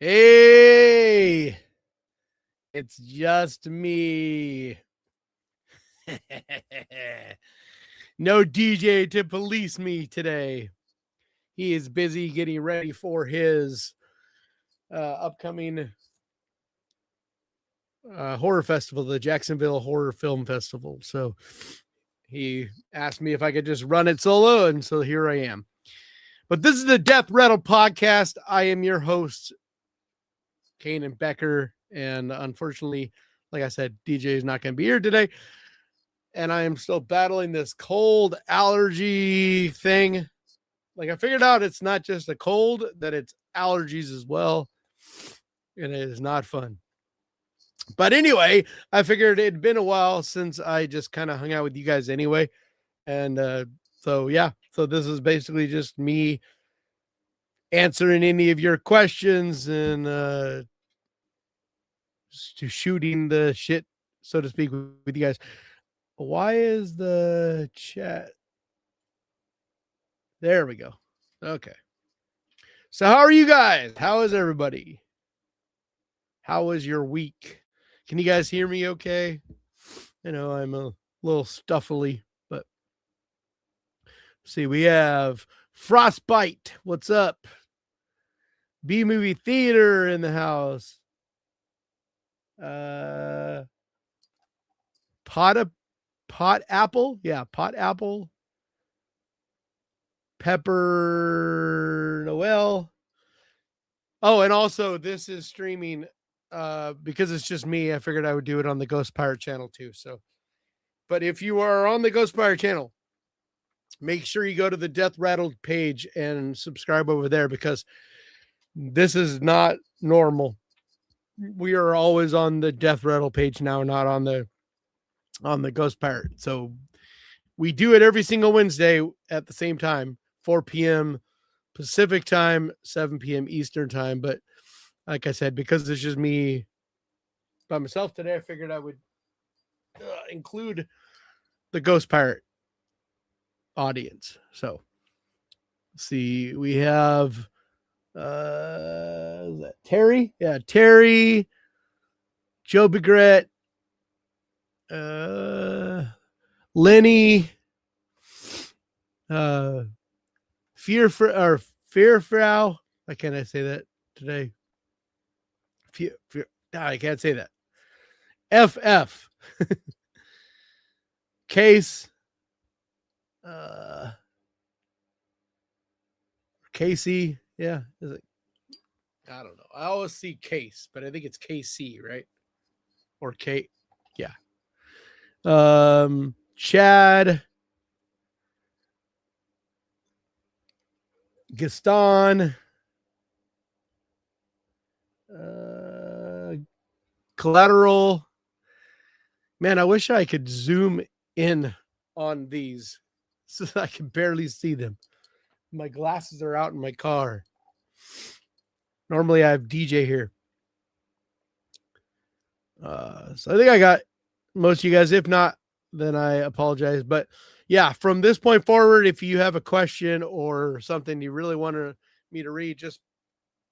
Hey, it's just me. No DJ to police me today. He is busy getting ready for his upcoming horror festival, the Jacksonville Horror Film Festival. So he asked me if I could just run it solo, and so here I am. But this is the Death Rattle podcast. I am your host, Kanan Becker, and unfortunately, like I said, DJ is not going to be here today. And I am still battling this cold allergy thing. Like I figured out it's not just a cold, that it's allergies as well. And it is not fun. But anyway, I figured it'd been a while since I just kind of hung out with you guys anyway. And so this is basically just me answering any of your questions and shooting the shit, so to speak, with you guys. Why is the chat? There we go. Okay. So how are you guys? How is everybody? How was your week? Can you guys hear me okay? I know I'm a little stuffily, but see, we have Frostbite. What's up? B Movie Theater in the house. Pot apple. Yeah, pot apple. Pepper Noel. Oh, and also this is streaming because it's just me. I figured I would do it on the Ghost Pirate channel too. So, but if you are on the Ghost Pirate channel, make sure you go to the Death Rattled page and subscribe over there, because this is not normal. We are always on the Death Rattle page now, not on the Ghost Pirate. So we do it every single Wednesday at the same time, 4 p.m. Pacific time, 7 p.m. Eastern time. But like I said, because it's just me by myself today, I figured I would include the Ghost Pirate audience. So see, we have is that Terry? Yeah, Terry, Joe Begret, Lenny, Fearfrau. Why can't I say that today? No, I can't say that. FF. Case. Casey. Yeah. Is it? I don't know. I always see Case, but I think it's KC, right? Or K. Yeah. Chad. Gaston. Collateral. Man, I wish I could zoom in on these so that I can barely see them. My glasses are out in my car. Normally I have DJ here. So I think I got most of you guys. If not, then I apologize. But yeah, from this point forward, if you have a question or something you really want me to read, just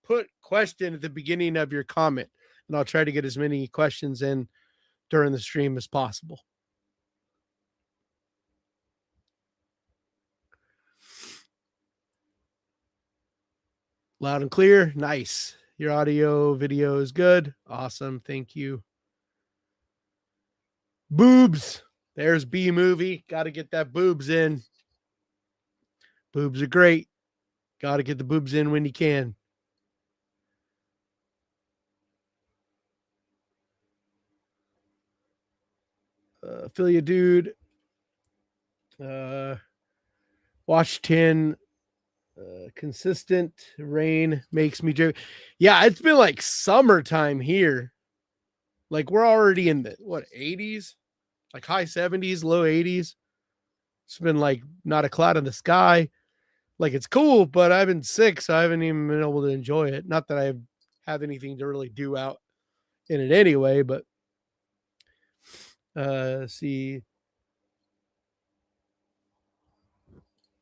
put question at the beginning of your comment, and I'll try to get as many questions in during the stream as possible. Loud and clear. Nice. Your audio, video is good. Awesome. Thank you. Boobs. There's B movie. Got to get that boobs in. Boobs are great. Got to get the boobs in when you can. Feel you, dude. Watch 10. Consistent rain makes me drink. Yeah, it's been like summertime here. Like we're already in the 80s, like high 70s, low 80s. It's been like not a cloud in the sky. Like it's cool, but I've been sick, so I haven't even been able to enjoy it. Not that I have anything to really do out in it anyway, but see.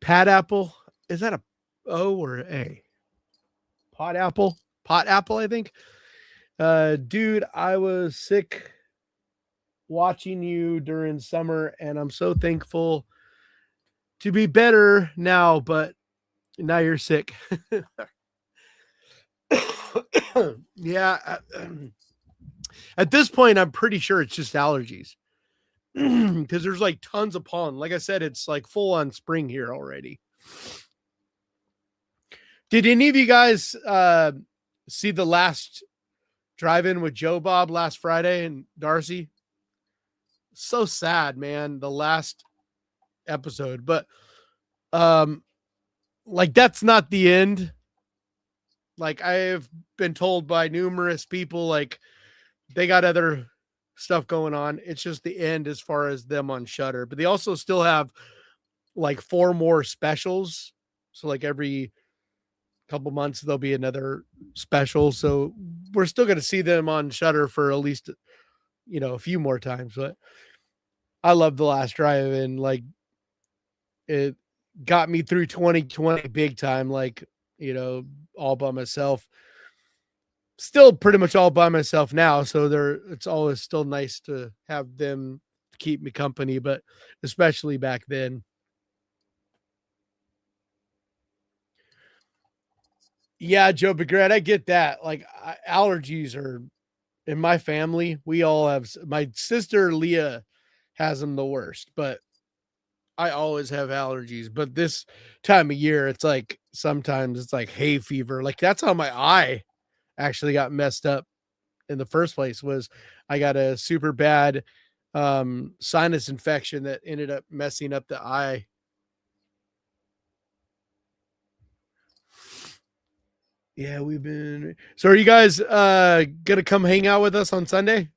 Pat apple. Is that a O or A? Pot apple? Pot Apple, I think. Dude, I was sick watching you during summer, and I'm so thankful to be better now, but now you're sick. Yeah. At this point, I'm pretty sure it's just allergies because there's like tons of pollen. Like I said, it's like full on spring here already. Did any of you guys see the last drive-in with Joe Bob last Friday and Darcy? So sad, man. The last episode, but um, like that's not the end. Like I've been told by numerous people, like they got other stuff going on. It's just the end as far as them on Shutter, but they also still have like 4 more specials. So like every couple months there'll be another special. So we're still going to see them on Shutter for at least a few more times. But I love the last drive-in. Like it got me through 2020 big time. Like all by myself. Still pretty much all by myself now. So it's always still nice to have them keep me company, but especially back then. Yeah, Joe Begret, I get that. Like allergies are in my family. We all have. My sister Leah has them the worst, but I always have allergies. But this time of year, it's like sometimes it's like hay fever. Like that's how my eye actually got messed up in the first place. Was I got a super bad sinus infection that ended up messing up the eye. Yeah, we've been. So are you guys gonna come hang out with us on Sunday?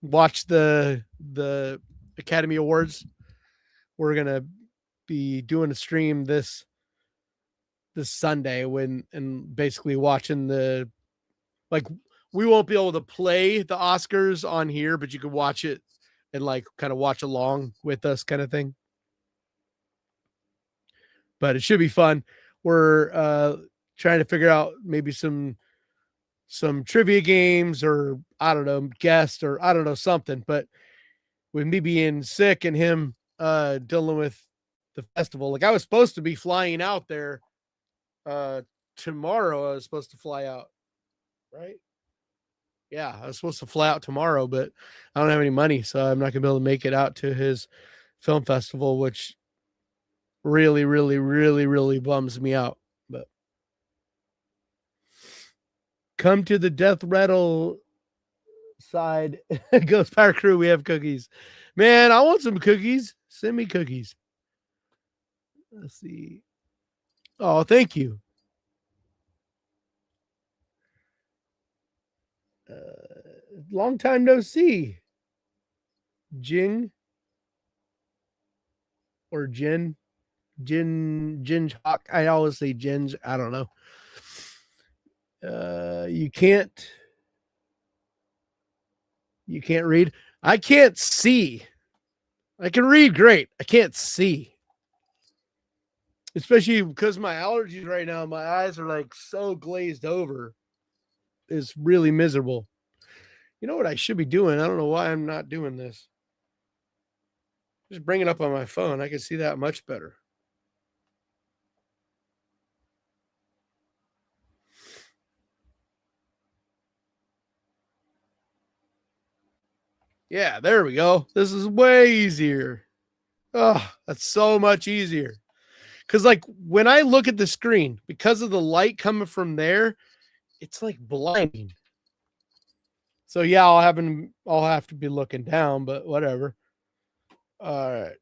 Watch the Academy Awards. We're gonna be doing a stream this Sunday when and basically watching the like we won't be able to play the Oscars on here, but you can watch it and like kind of watch along with us kind of thing. But it should be fun. We're trying to figure out maybe some trivia games or I don't know, guest or I don't know something, but with me being sick and him dealing with the festival, like I was supposed to be flying out there uh tomorrow. I was supposed to fly out, right? Yeah, I was supposed to fly out tomorrow, but I don't have any money, so I'm not gonna be able to make it out to his film festival, which really, really, really, really bums me out. But come to the Death Rattle side. Ghost Power Crew, we have cookies. Man, I want some cookies. Send me cookies. Let's see. Oh, thank you. Long time no see. Jing or Jin. Jin Hawk. I always say Jins. I don't know. You can't read. I can't see. I can read great. I can't see. Especially because my allergies right now, my eyes are like so glazed over. It's really miserable. You know what I should be doing? I don't know why I'm not doing this. Just bring it up on my phone. I can see that much better. Yeah, there we go. This is way easier. Oh, that's so much easier. Because, like, when I look at the screen, because of the light coming from there, it's like blinding. So, yeah, I'll have to be looking down, but whatever. All right.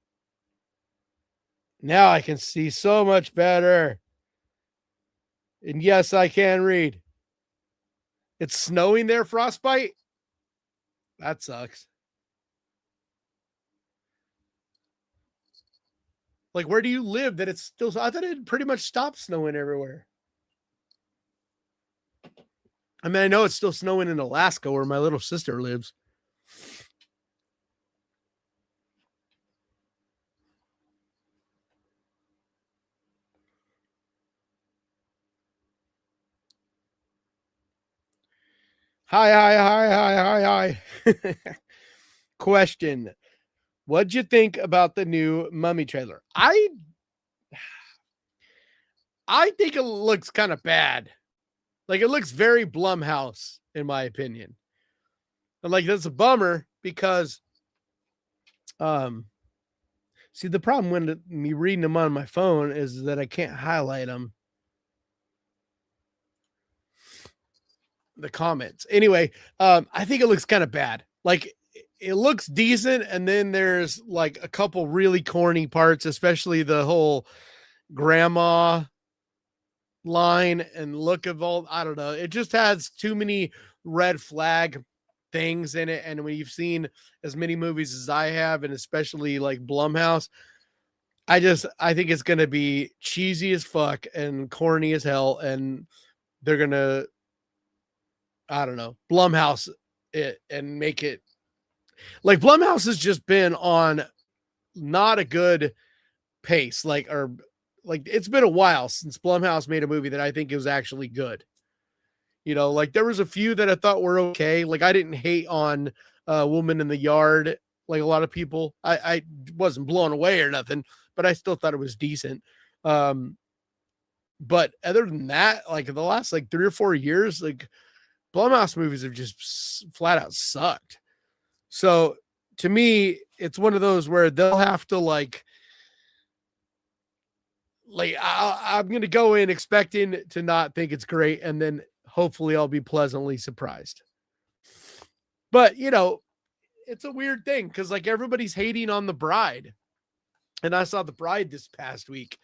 Now I can see so much better. And yes, I can read. It's snowing there, Frostbite. That sucks. Like, where do you live that it's still? I thought it pretty much stopped snowing everywhere. I mean, I know it's still snowing in Alaska where my little sister lives. Hi. Question. What'd you think about the new Mummy trailer? I think it looks kind of bad. Like it looks very Blumhouse, in my opinion. And like that's a bummer because um see the problem when me reading them on my phone is that I can't highlight them. The comments. Anyway, I think it looks kind of bad. Like it looks decent, and then there's like a couple really corny parts, especially the whole grandma line and look of all. I don't know. It just has too many red flag things in it. And when you've seen as many movies as I have, and especially like Blumhouse, I think it's gonna be cheesy as fuck and corny as hell, and they're gonna I don't know Blumhouse it and make it like Blumhouse has just been on not a good pace, like it's been a while since Blumhouse made a movie that I think was actually good. You know, like there was a few that I thought were okay. Like I didn't hate on Woman in the Yard, like a lot of people. I wasn't blown away or nothing, but I still thought it was decent. Um, but other than that, like the last like 3 or 4 years, like Blumhouse movies have just flat out sucked. So to me, it's one of those where they'll have to I'm gonna go in expecting to not think it's great, and then hopefully I'll be pleasantly surprised. But you know, it's a weird thing because like everybody's hating on The Bride, and I saw The Bride this past week,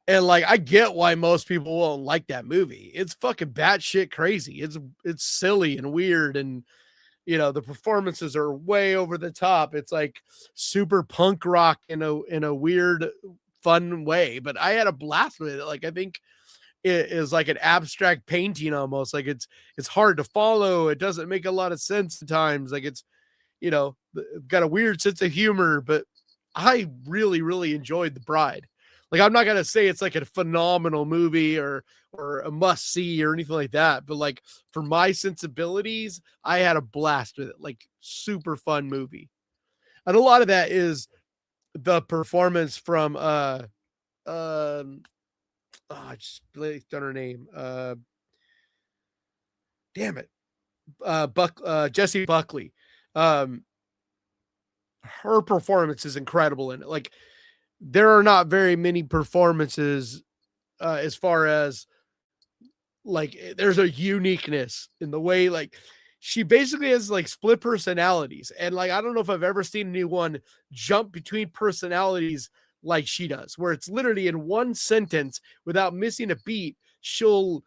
and like I get why most people won't like that movie. It's fucking batshit crazy. It's silly and weird, and you know the performances are way over the top. It's like super punk rock in a weird fun way, but I had a blast with it. Like I think it is like an abstract painting almost. Like it's hard to follow. It doesn't make a lot of sense at times. Like it's you know got a weird sense of humor, but I really enjoyed The Bride. Like I'm not gonna say it's like a phenomenal movie or a must see or anything like that, but like for my sensibilities, I had a blast with it. Like super fun movie, and a lot of that is the performance from I just blanked on her name. Damn it, Jesse Buckley. Um, her performance is incredible in it. Like there are not very many performances as far as there's a uniqueness in the way she basically has like split personalities, and like I don't know if I've ever seen anyone jump between personalities like she does, where it's literally in one sentence without missing a beat she'll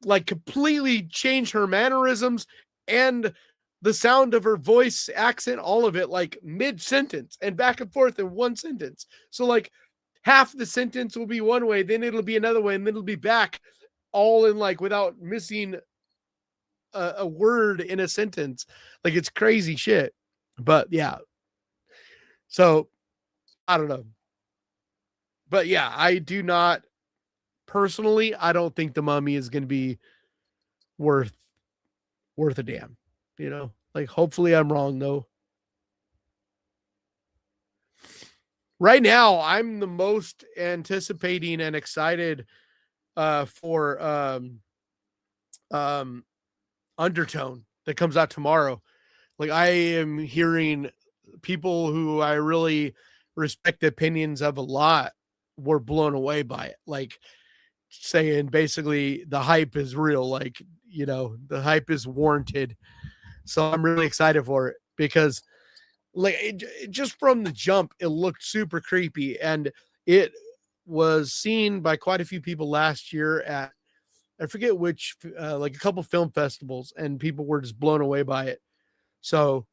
like completely change her mannerisms and the sound of her voice, accent, all of it, like mid sentence and back and forth in one sentence. So like half the sentence will be one way, then it'll be another way, and then it'll be back all in like without missing a word in a sentence. Like it's crazy shit. But yeah, so I don't know. But yeah, I do not personally. I don't think the Mummy is going to be worth worth a damn. You know, like hopefully I'm wrong though. Right now, I'm the most anticipating and excited for um Undertone that comes out tomorrow. Like I am hearing people who I really respect the opinions of a lot were blown away by it. Like saying basically the hype is real, like you know, the hype is warranted. So I'm really excited for it because just from the jump, it looked super creepy, and it was seen by quite a few people last year at I forget which, like a couple film festivals, and people were just blown away by it. So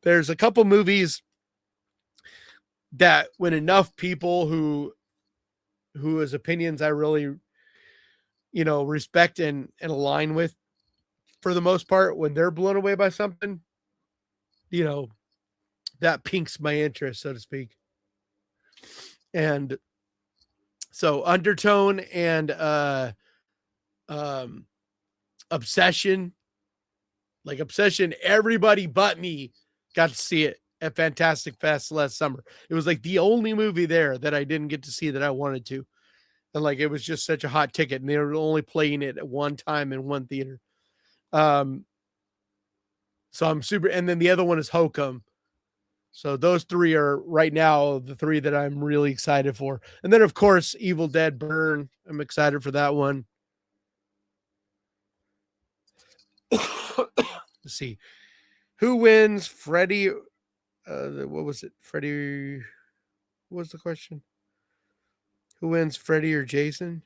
there's a couple movies that when enough people whose opinions I really respect and align with for the most part, when they're blown away by something, you know that piques my interest, so to speak. And so Undertone and um Obsession Like Obsession, everybody but me got to see it at Fantastic Fest last summer. It was like the only movie there that I didn't get to see that I wanted to. And like it was just such a hot ticket, and they were only playing it at one time in one theater. Um, so I'm super, and then the other one is Hokum. So those three are right now the three that I'm really excited for. And then of course Evil Dead Burn. I'm excited for that one. Let's see. Who wins? Freddy. What was it? Freddy. What was the question? Who wins, Freddy or Jason?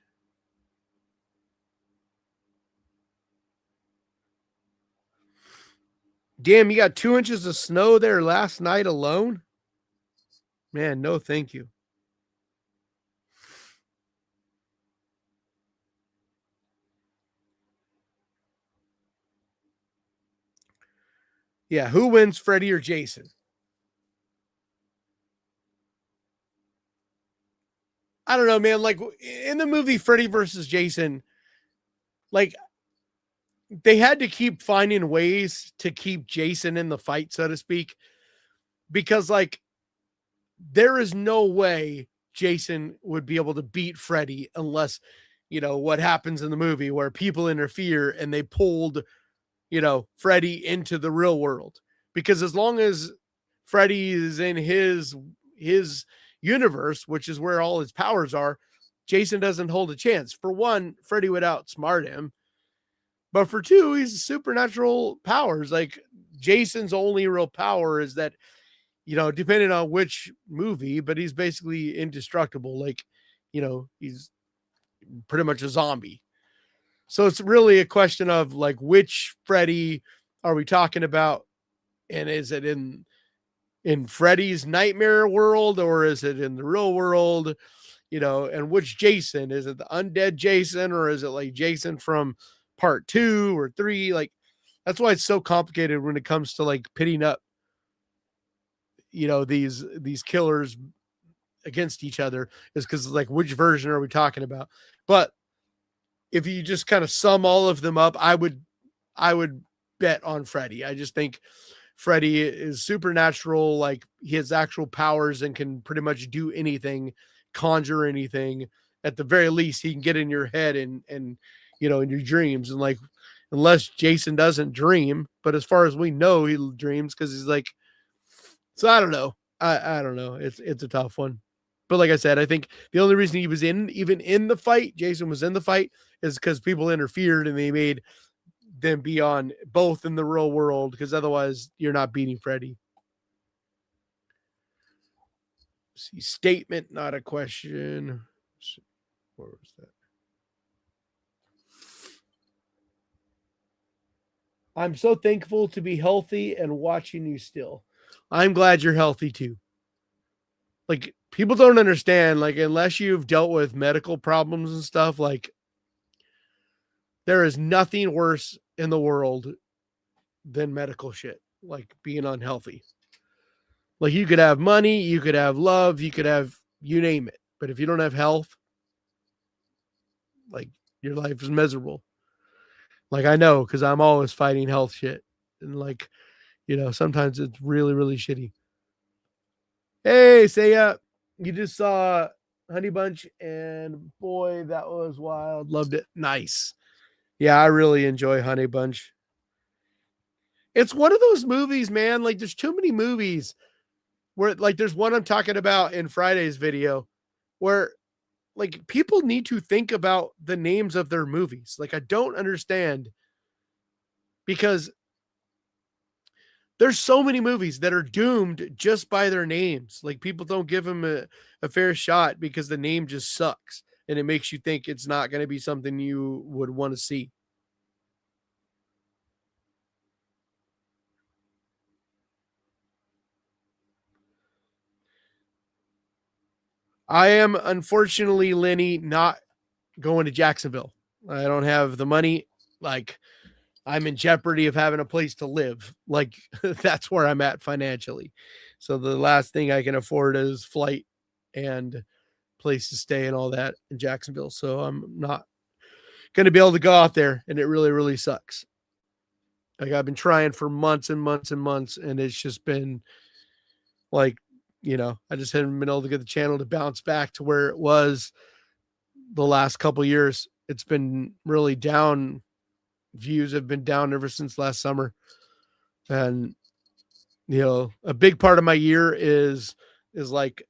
Damn, you got 2 inches of snow there last night alone? Man, no thank you. Yeah, who wins, Freddy or Jason? I don't know, man. Like in the movie Freddy versus Jason, like they had to keep finding ways to keep Jason in the fight, so to speak, because like there is no way Jason would be able to beat Freddy unless, what happens in the movie where people interfere and they pulled, Freddy into the real world. Because as long as Freddy is in his universe, which is where all his powers are, Jason doesn't hold a chance. For one, Freddy would outsmart him. But for two, he's supernatural powers. Like Jason's only real power is that, depending on which movie, but he's basically indestructible. Like, he's pretty much a zombie. So it's really a question of like which Freddy are we talking about? And is it in Freddy's nightmare world or is it in the real world? And which Jason? Is it the undead Jason or is it like Jason from part 2 or 3? Like that's why it's so complicated when it comes to like pitting up, these killers against each other, is because like which version are we talking about? But if you just kind of sum all of them up, I would bet on Freddy. I just think Freddy is supernatural, like he has actual powers and can pretty much do anything, conjure anything. At the very least, he can get in your head and in your dreams. And like unless Jason doesn't dream, but as far as we know, he dreams because he's like, so I don't know. I don't know. It's a tough one. But like I said, I think the only reason he was even in the fight, Jason was in the fight, is because people interfered and they made them be on both in the real world, because otherwise you're not beating Freddy. See, statement, not a question. Where was that? I'm so thankful to be healthy and watching you still. I'm glad you're healthy too. Like people don't understand, like unless you've dealt with medical problems and stuff, like there is nothing worse in the world than medical shit, like being unhealthy. Like you could have money, you could have love, you could have you name it. But if you don't have health, like your life is miserable. Like I know because I'm always fighting health shit. And like, sometimes it's really, really shitty. Hey, say up. You just saw Honey Bunch and boy, that was wild. Loved it. Nice. Yeah, I really enjoy Honey Bunch. It's one of those movies, man. Like there's too many movies where like there's one I'm talking about in Friday's video where like people need to think about the names of their movies. Like I don't understand because there's so many movies that are doomed just by their names. Like people don't give them a fair shot because the name just sucks and it makes you think it's not going to be something you would want to see. I am unfortunately, Lenny, not going to Jacksonville. I don't have the money. Like I'm in jeopardy of having a place to live. Like that's where I'm at financially. So the last thing I can afford is flight and place to stay and all that in Jacksonville. So I'm not going to be able to go out there and it really, really sucks. Like I've been trying for months and months and months, and it's just been like, I just haven't been able to get the channel to bounce back to where it was the last couple years. It's been really down. Views have been down ever since last summer. And a big part of my year is like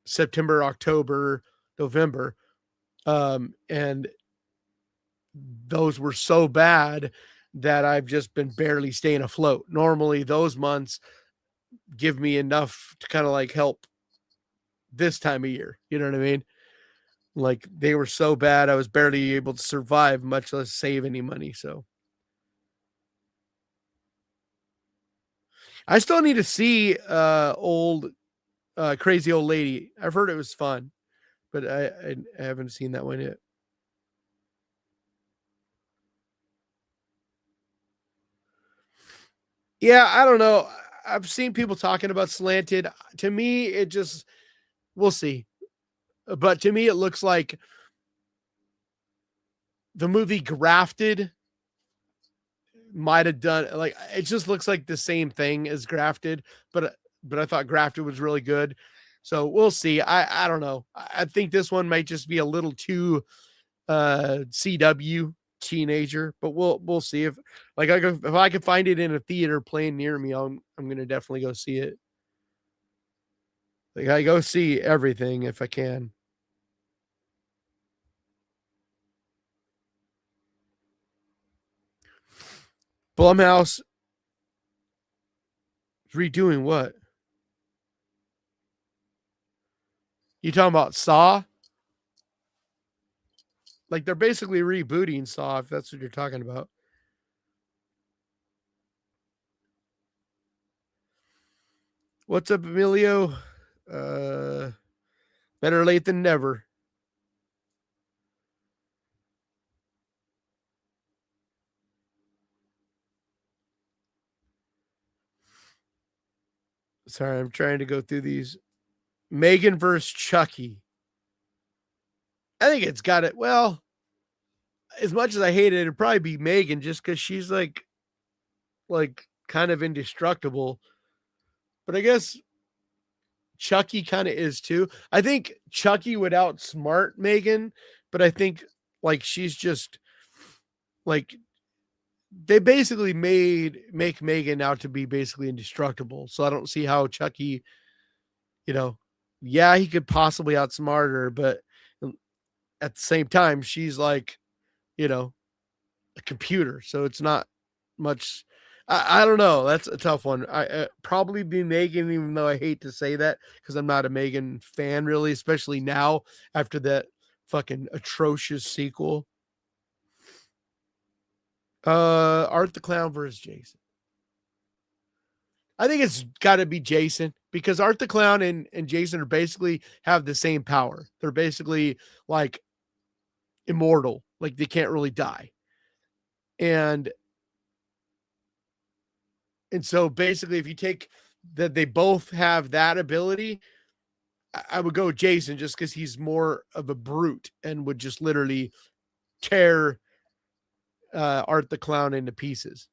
September, October, November. And those were so bad that I've just been barely staying afloat. Normally those months give me enough to kind of like help this time of year. You know what I mean? Like they were so bad I was barely able to survive, much less save any money. So I still need to see old Crazy Old Lady. I've heard it was fun, but I haven't seen that one yet. Yeah, I don't know. I've seen people talking about Slanted. To me, it just we'll see. But to me, it looks like the movie Grafted might have done like it just looks like the same thing as Grafted, but I thought Grafted was really good. So we'll see. I don't know. I think this one might just be a little too CW teenager, but we'll see if like if I can find it in a theater playing near me, I'm gonna definitely go see it. Like I go see everything if I can. Blumhouse redoing what? You talking about Saw? Like they're basically rebooting Saw if that's what you're talking about. What's up, Emilio? Uh, Better late than never. Sorry, I'm trying to go through these. Megan versus Chucky. I think it's got it. Well, as much as I hate it, it'd probably be Megan just because she's like kind of indestructible. But I guess Chucky kind of is too. I think Chucky would outsmart Megan, but I think like she's just like they basically make Megan out to be basically indestructible. So I don't see how Chucky, you know, yeah, he could possibly outsmart her, but at the same time, she's like, you know, a computer. So it's not much. I don't know. That's a tough one. I probably be Megan, even though I hate to say that because I'm not a Megan fan really, especially now after that fucking atrocious sequel. Art the Clown versus Jason. I think it's got to be Jason because Art the Clown and Jason are basically have the same power. They're basically like immortal, like they can't really die. And so basically if you take that they both have that ability, I would go Jason just because he's more of a brute and would just literally tear Art the Clown into pieces.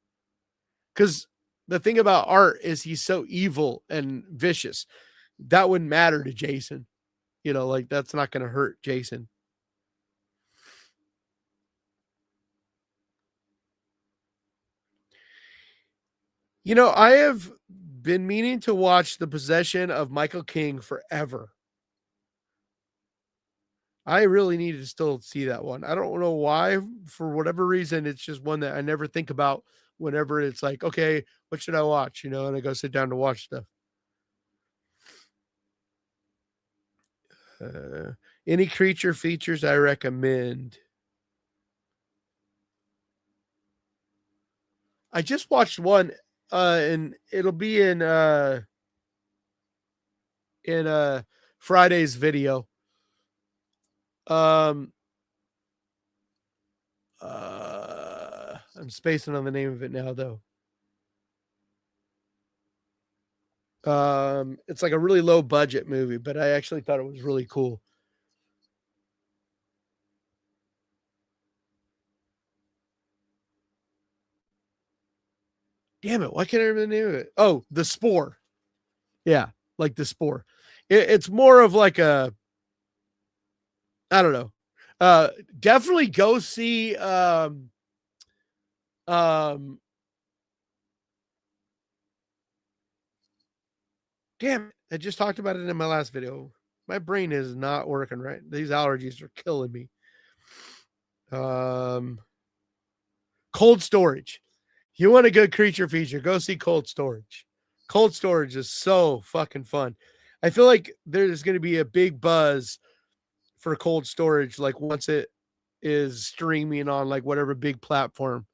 Because the thing about Art is he's so evil and vicious. That wouldn't matter to Jason. Like that's not going to hurt Jason. I have been meaning to watch The Possession of Michael King forever. I really need to still see that one. I don't know why, for whatever reason, it's just one that I never think about whenever it's like, okay, what should I watch? And I go sit down to watch stuff. Uh, any creature features I recommend. I just watched one, and it'll be in Friday's video. Um, I'm spacing on the name of it now, though. It's like a really low budget movie, but I actually thought it was really cool. Damn it. Why can't I remember the name of it? Oh, The Spore. Yeah. Like The Spore. It's more of like a, I don't know. Definitely go see, um, damn it. I just talked about it in my last video. My brain is not working right. These allergies are killing me. Um, Cold Storage. You want a good creature feature, go see Cold Storage. Cold Storage is so fucking fun. I feel like there's going to be a big buzz for Cold Storage, like once it is streaming on like whatever big platform.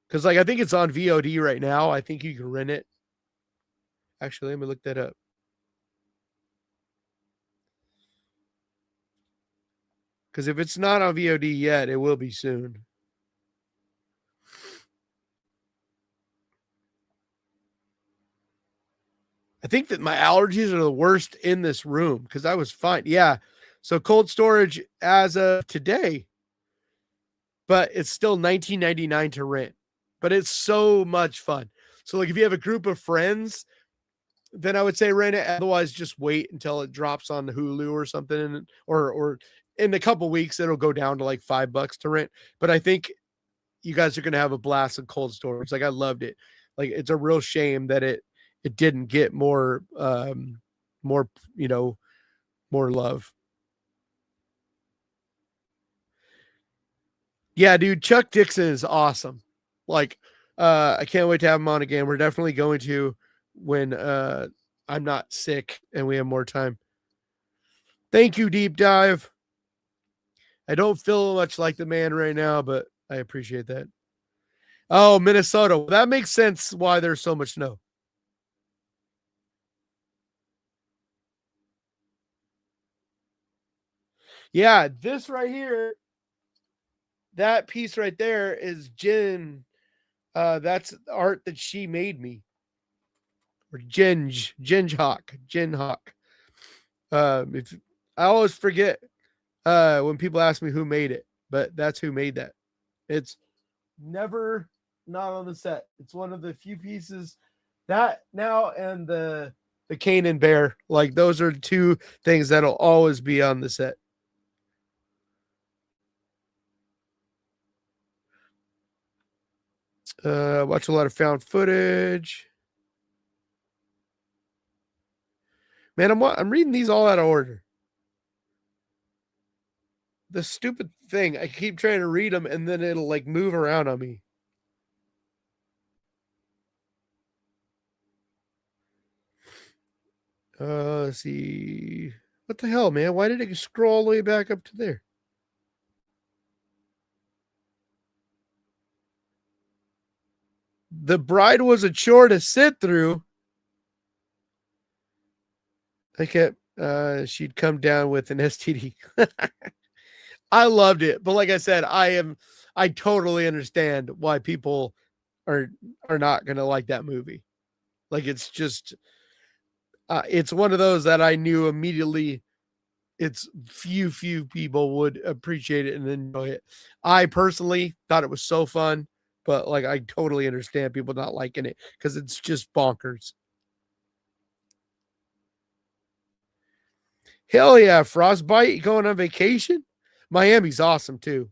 Because like I think it's on VOD right now. I think you can rent it. Actually, let me look that up. Because if it's not on VOD yet, it will be soon. I think that my allergies are the worst in this room because I was fine. Yeah. So Cold Storage as of today, but it's still $19.99 to rent. But it's so much fun. So like if you have a group of friends, then I would say rent it. Otherwise, just wait until it drops on Hulu or something, or in a couple weeks it'll go down to like $5 to rent. But I think you guys are gonna have a blast in Cold Storage. Like I loved it. Like it's a real shame that it didn't get more more love. Yeah, dude, Chuck Dixon is awesome. Like I can't wait to have him on again. We're definitely going to when I'm not sick and we have more time. Thank you, Deep Dive. I don't feel much like the man right now, but I appreciate that. Oh, Minnesota. Well, that makes sense why there's so much snow. Yeah, this right here, that piece right there is Jen. That's art that she made me. Or Jen Hawk. If I always forget when people ask me who made it, but that's who made that. It's never not on the set. It's one of the few pieces that now and the Canaan bear, like those are two things that'll always be on the set. Watch a lot of found footage. Man, I'm reading these all out of order. The stupid thing, I keep trying to read them and then it'll like move around on me. Let's see. What the hell, man? Why did it scroll all the way back up to there? The bride was a chore to sit through. I kept she'd come down with an STD. I loved it. But like I said, I totally understand why people are are not gonna like that movie. Like it's just it's one of those that I knew immediately it's few people would appreciate it and enjoy it. I personally thought it was so fun, but like I totally understand people not liking it because it's just bonkers. Hell yeah, Frostbite going on vacation. Miami's awesome too.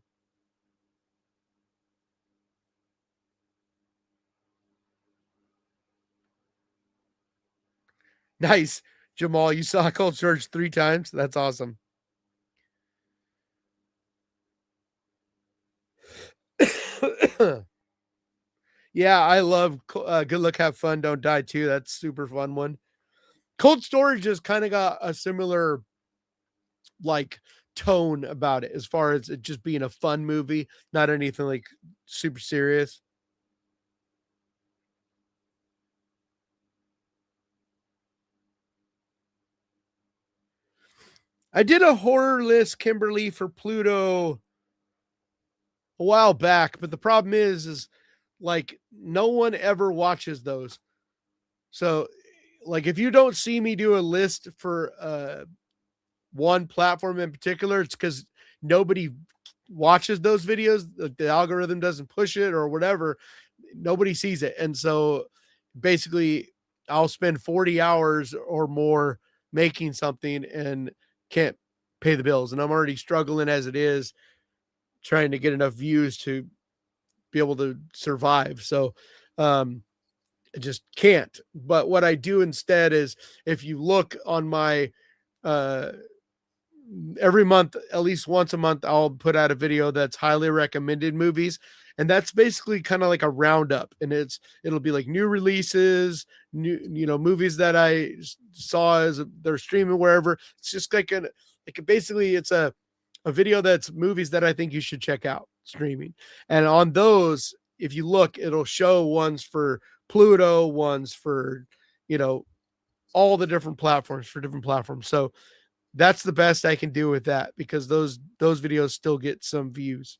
Nice. Jamal, you saw Cold Church 3 times. That's awesome. Yeah, I love Good Luck, Have Fun, Don't Die too. That's super fun one. Cold Storage has kind of got a similar like tone about it as far as it just being a fun movie, not anything like super serious. I did a horror list, Kimberly, for Pluto a while back, but the problem is like no one ever watches those. So like if you don't see me do a list for one platform in particular, it's because nobody watches those videos. The algorithm doesn't push it or whatever. nobody sees it. And so basically I'll spend 40 hours or more making something and can't pay the bills. And I'm already struggling as it is, trying to get enough views to be able to survive. So I just can't. But what I do instead is, if you look on my uh every month, at least once a month, I'll put out a video that's highly recommended movies. And that's basically kind of like a roundup. And it'll be like new releases, new, movies that saw as they're streaming wherever. It's just basically it's a video that's movies that I think you should check out streaming. And on those, if you look, it'll show ones for Pluto, ones for, you know, all the different platforms for different platforms. So that's the best I can do with that, because those videos still get some views.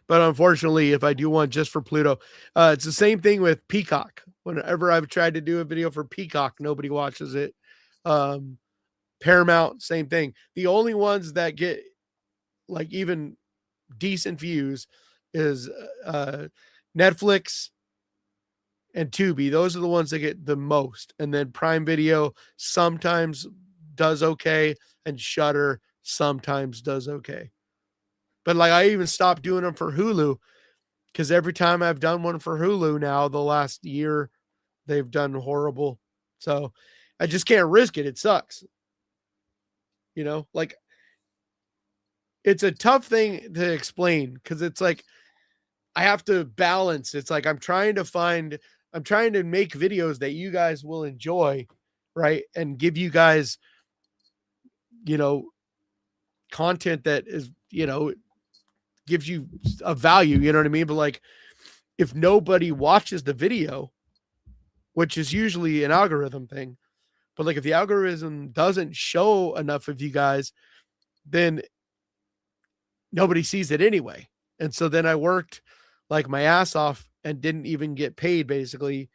But unfortunately, if I do one just for Pluto, it's the same thing with Peacock. Whenever I've tried to do a video for Peacock, nobody watches it. Paramount, same thing. The only ones that get like even decent views is Netflix and Tubi. Those are the ones that get the most. And then Prime Video sometimes does okay, and Shudder sometimes does okay. But like, I even stopped doing them for Hulu, because every time I've done one for Hulu now, the last year, they've done horrible. So I just can't risk it. It sucks. Like, it's a tough thing to explain, because it's like I have to balance. It's like I'm trying to make videos that you guys will enjoy, right? And give you guys, content that is, gives you a value, you know what I mean? But like, if nobody watches the video, which is usually an algorithm thing, but like if the algorithm doesn't show enough of you guys, then nobody sees it anyway. And so then I worked like my ass off and didn't even get paid, basically.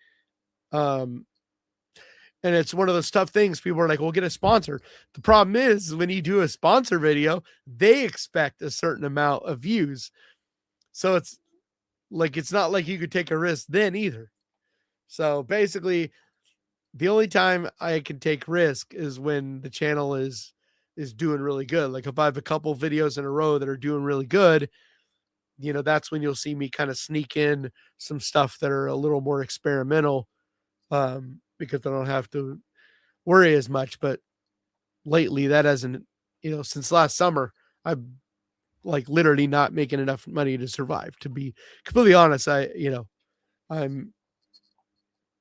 And it's one of those tough things. People are like, "We'll get a sponsor." The problem is, when you do a sponsor video, they expect a certain amount of views. So it's like, it's not like you could take a risk then either. So basically, the only time I can take risk is when the channel is doing really good. Like if I have a couple videos in a row that are doing really good, that's when you'll see me kind of sneak in some stuff that are a little more experimental, because I don't have to worry as much. But lately, that hasn't, since last summer, I'm like literally not making enough money to survive. To be completely honest, I'm,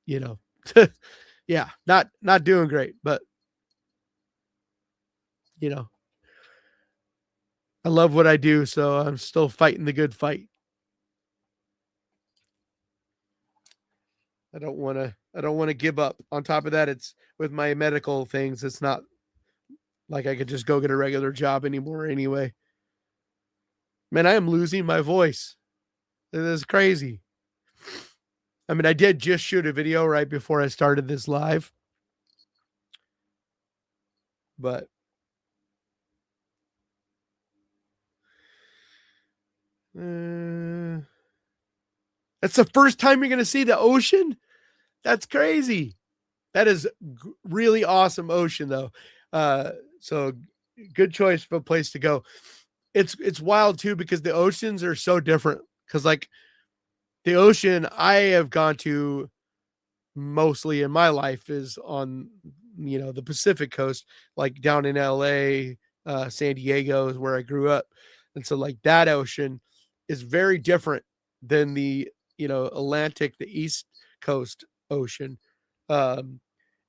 you know, yeah, not doing great. But you know, I love what I do, so I'm still fighting the good fight. I don't want to give up. On top of that, it's with my medical things, it's not like I could just go get a regular job anymore anyway. Man, I am losing my voice. It is crazy. I mean, I did just shoot a video right before I started this live, but that's the first time you're going to see the ocean. That's crazy. That is really awesome ocean, though. So good choice of a place to go. It's wild too, because the oceans are so different. Because like the ocean I have gone to mostly in my life is on, the Pacific coast, like down in LA, San Diego is where I grew up. And so like that ocean is very different than the, Atlantic, the East Coast ocean. Um,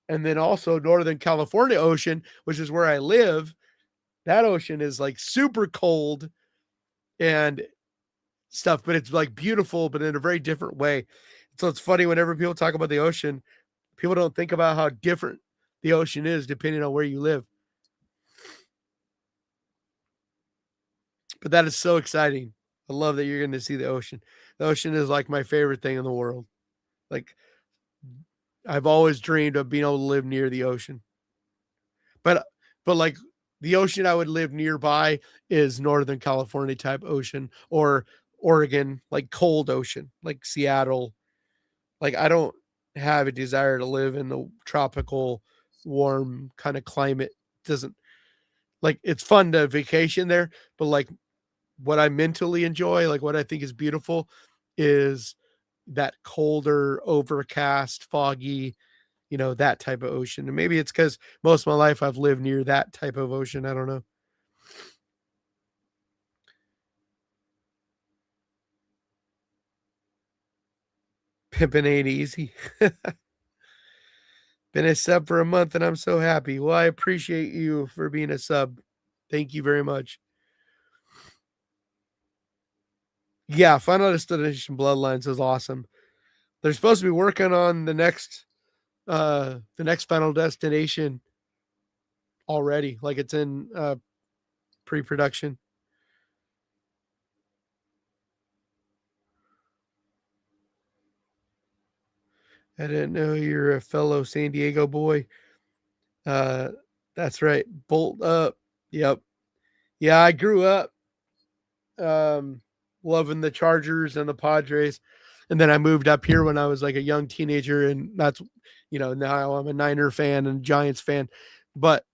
and then also Northern California ocean, which is where I live. That ocean is like super cold and stuff, but it's like beautiful, but in a very different way. So it's funny, whenever people talk about the ocean, people don't think about how different the ocean is depending on where you live. But that is so exciting. I love that you're going to see the ocean. The ocean is like my favorite thing in the world. Like, I've always dreamed of being able to live near the ocean. But like the ocean I would live nearby is Northern California type ocean, or Oregon, like cold ocean, like Seattle. Like I don't have a desire to live in the tropical, warm kind of climate. Doesn't like it's fun to vacation there, but like what I mentally enjoy, like what I think is beautiful, is that colder, overcast, foggy, that type of ocean. And maybe it's because most of my life I've lived near that type of ocean. I don't know. Pimping ain't easy. Been a sub for a month and I'm so happy. Well, I appreciate you for being a sub. Thank you very much. Yeah, Final Destination Bloodlines is awesome. They're supposed to be working on the next Final Destination already. Like it's in pre-production. I didn't know you're a fellow San Diego boy. Uh that's right. Bolt up. Yep. Yeah, I grew up um loving the Chargers and the Padres. And then I moved up here when I was like a young teenager, and that's now I'm a Niner fan and Giants fan. But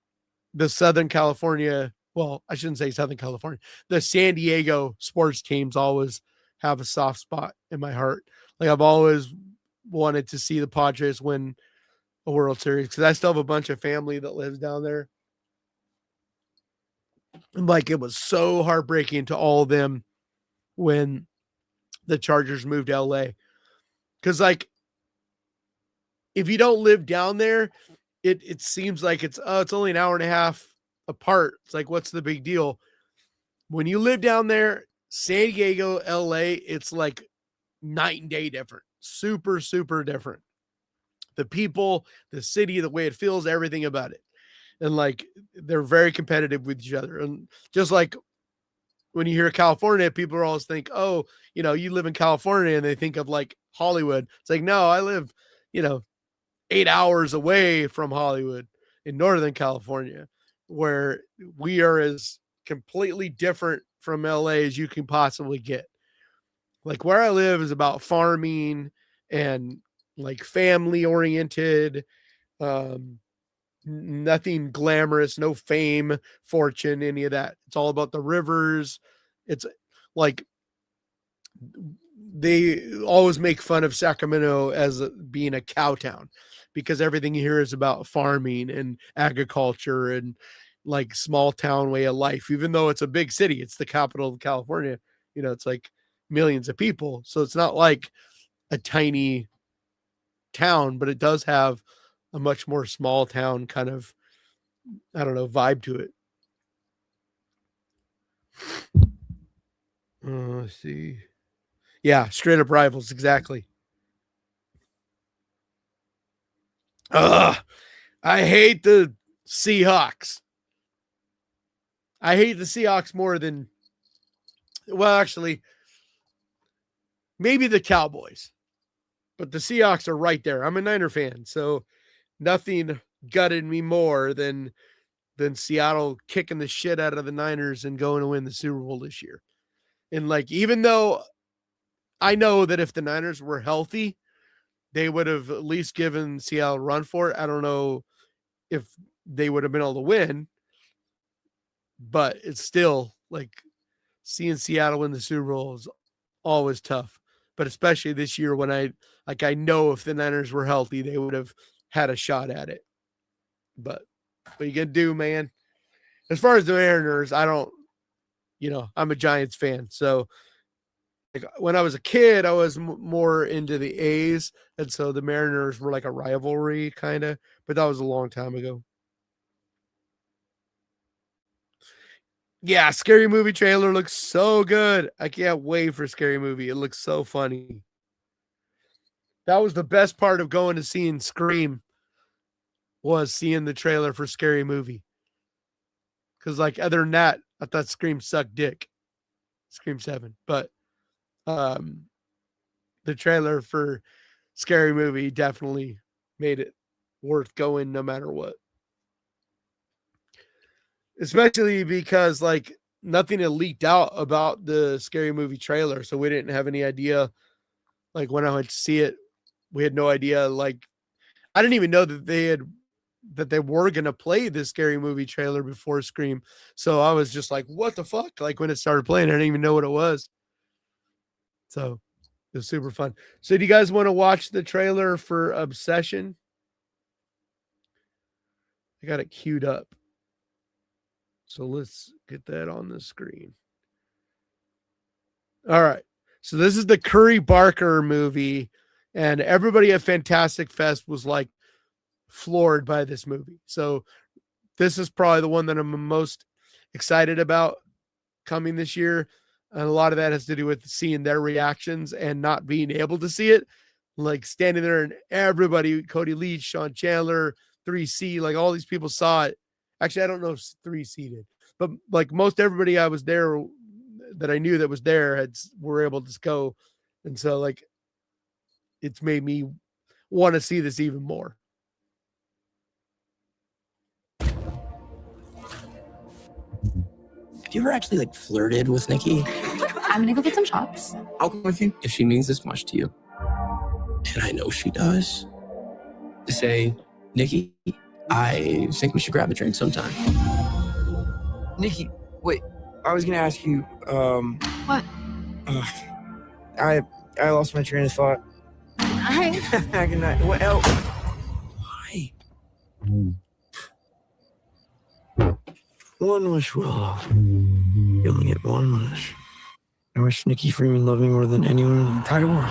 the Southern California, well, I shouldn't say Southern California, the San Diego sports teams always have a soft spot in my heart. Like I've always wanted to see the Padres win a World Series because I still have a bunch of family that lives down there. And like it was so heartbreaking to all of them when the Chargers moved to LA. Cause like if you don't live down there, it seems like it's only an hour and a half apart. It's like, what's the big deal? When you live down there, San Diego, LA, it's like night and day different. Super, super different. The people, the city, the way it feels, everything about it. And like they're very competitive with each other. And just like when you hear California, people are always think, oh, you live in California, and they think of like Hollywood. It's like, no, I live, you know, 8 hours away from Hollywood in Northern California, where we are as completely different from LA as you can possibly get. Like where I live is about farming and like family oriented, um, nothing glamorous, no fame, fortune, any of that. It's all about the rivers. It's like they always make fun of Sacramento as being a cow town because everything here is about farming and agriculture and like small town way of life. Even though it's a big city, it's the capital of California. It's like millions of people. So it's not like a tiny town, but it does have a much more small town kind of, I don't know, vibe to it. Let's see. Yeah, straight up rivals, exactly. Ugh, I hate the Seahawks. I hate the Seahawks more than, well, actually, maybe the Cowboys, but the Seahawks are right there. I'm a Niner fan, so nothing gutted me more than Seattle kicking the shit out of the Niners and going to win the Super Bowl this year. And like, even though I know that if the Niners were healthy, they would have at least given Seattle a run for it. I don't know if they would have been able to win, but it's still like seeing Seattle win the Super Bowl is always tough. But especially this year when I know if the Niners were healthy, they would have had a shot at it. But what you gonna do, man? As far as the Mariners, I don't, I'm a Giants fan. So like when I was a kid, I was more into the A's, and so the Mariners were like a rivalry kind of. But that was a long time ago. Yeah, Scary Movie trailer looks so good. I can't wait for Scary Movie. It looks so funny. That was the best part of going to seeing Scream, was seeing the trailer for Scary Movie. Because like other than that, I thought Scream sucked dick. Scream 7. But um the trailer for Scary Movie definitely made it worth going no matter what. Especially because like nothing had leaked out about the Scary Movie trailer, so we didn't have any idea. Like when I went to see it, we had no idea. Like I didn't even know that they were gonna play the Scary Movie trailer before Scream. So I was just like, "What the fuck?" Like when it started playing, I didn't even know what it was. So it was super fun. So do you guys want to watch the trailer for Obsession? I got it queued up. So let's get that on the screen. All right. So this is the Curry Barker movie, and everybody at Fantastic Fest was like floored by this movie. So this is probably the one that I'm most excited about coming this year. And a lot of that has to do with seeing their reactions and not being able to see it. Like standing there and everybody, Cody Leach, Sean Chandler, 3C, like all these people saw it. Actually, I don't know if 3C did, but like most everybody I was there that I knew that was there were able to go. And so like it's made me want to see this even more. Have you ever actually like flirted with Nikki? I'm gonna go get some shots. I'll come with you if she means this much to you. And I know she does. To say, Nikki, I think we should grab a drink sometime. Nikki, wait. I was gonna ask you. What? I lost my train of thought. Hi. Good night. What else? Why? One wish, Willow. You only get one wish. I wish Nikki Freeman loved me more than anyone in the entire world.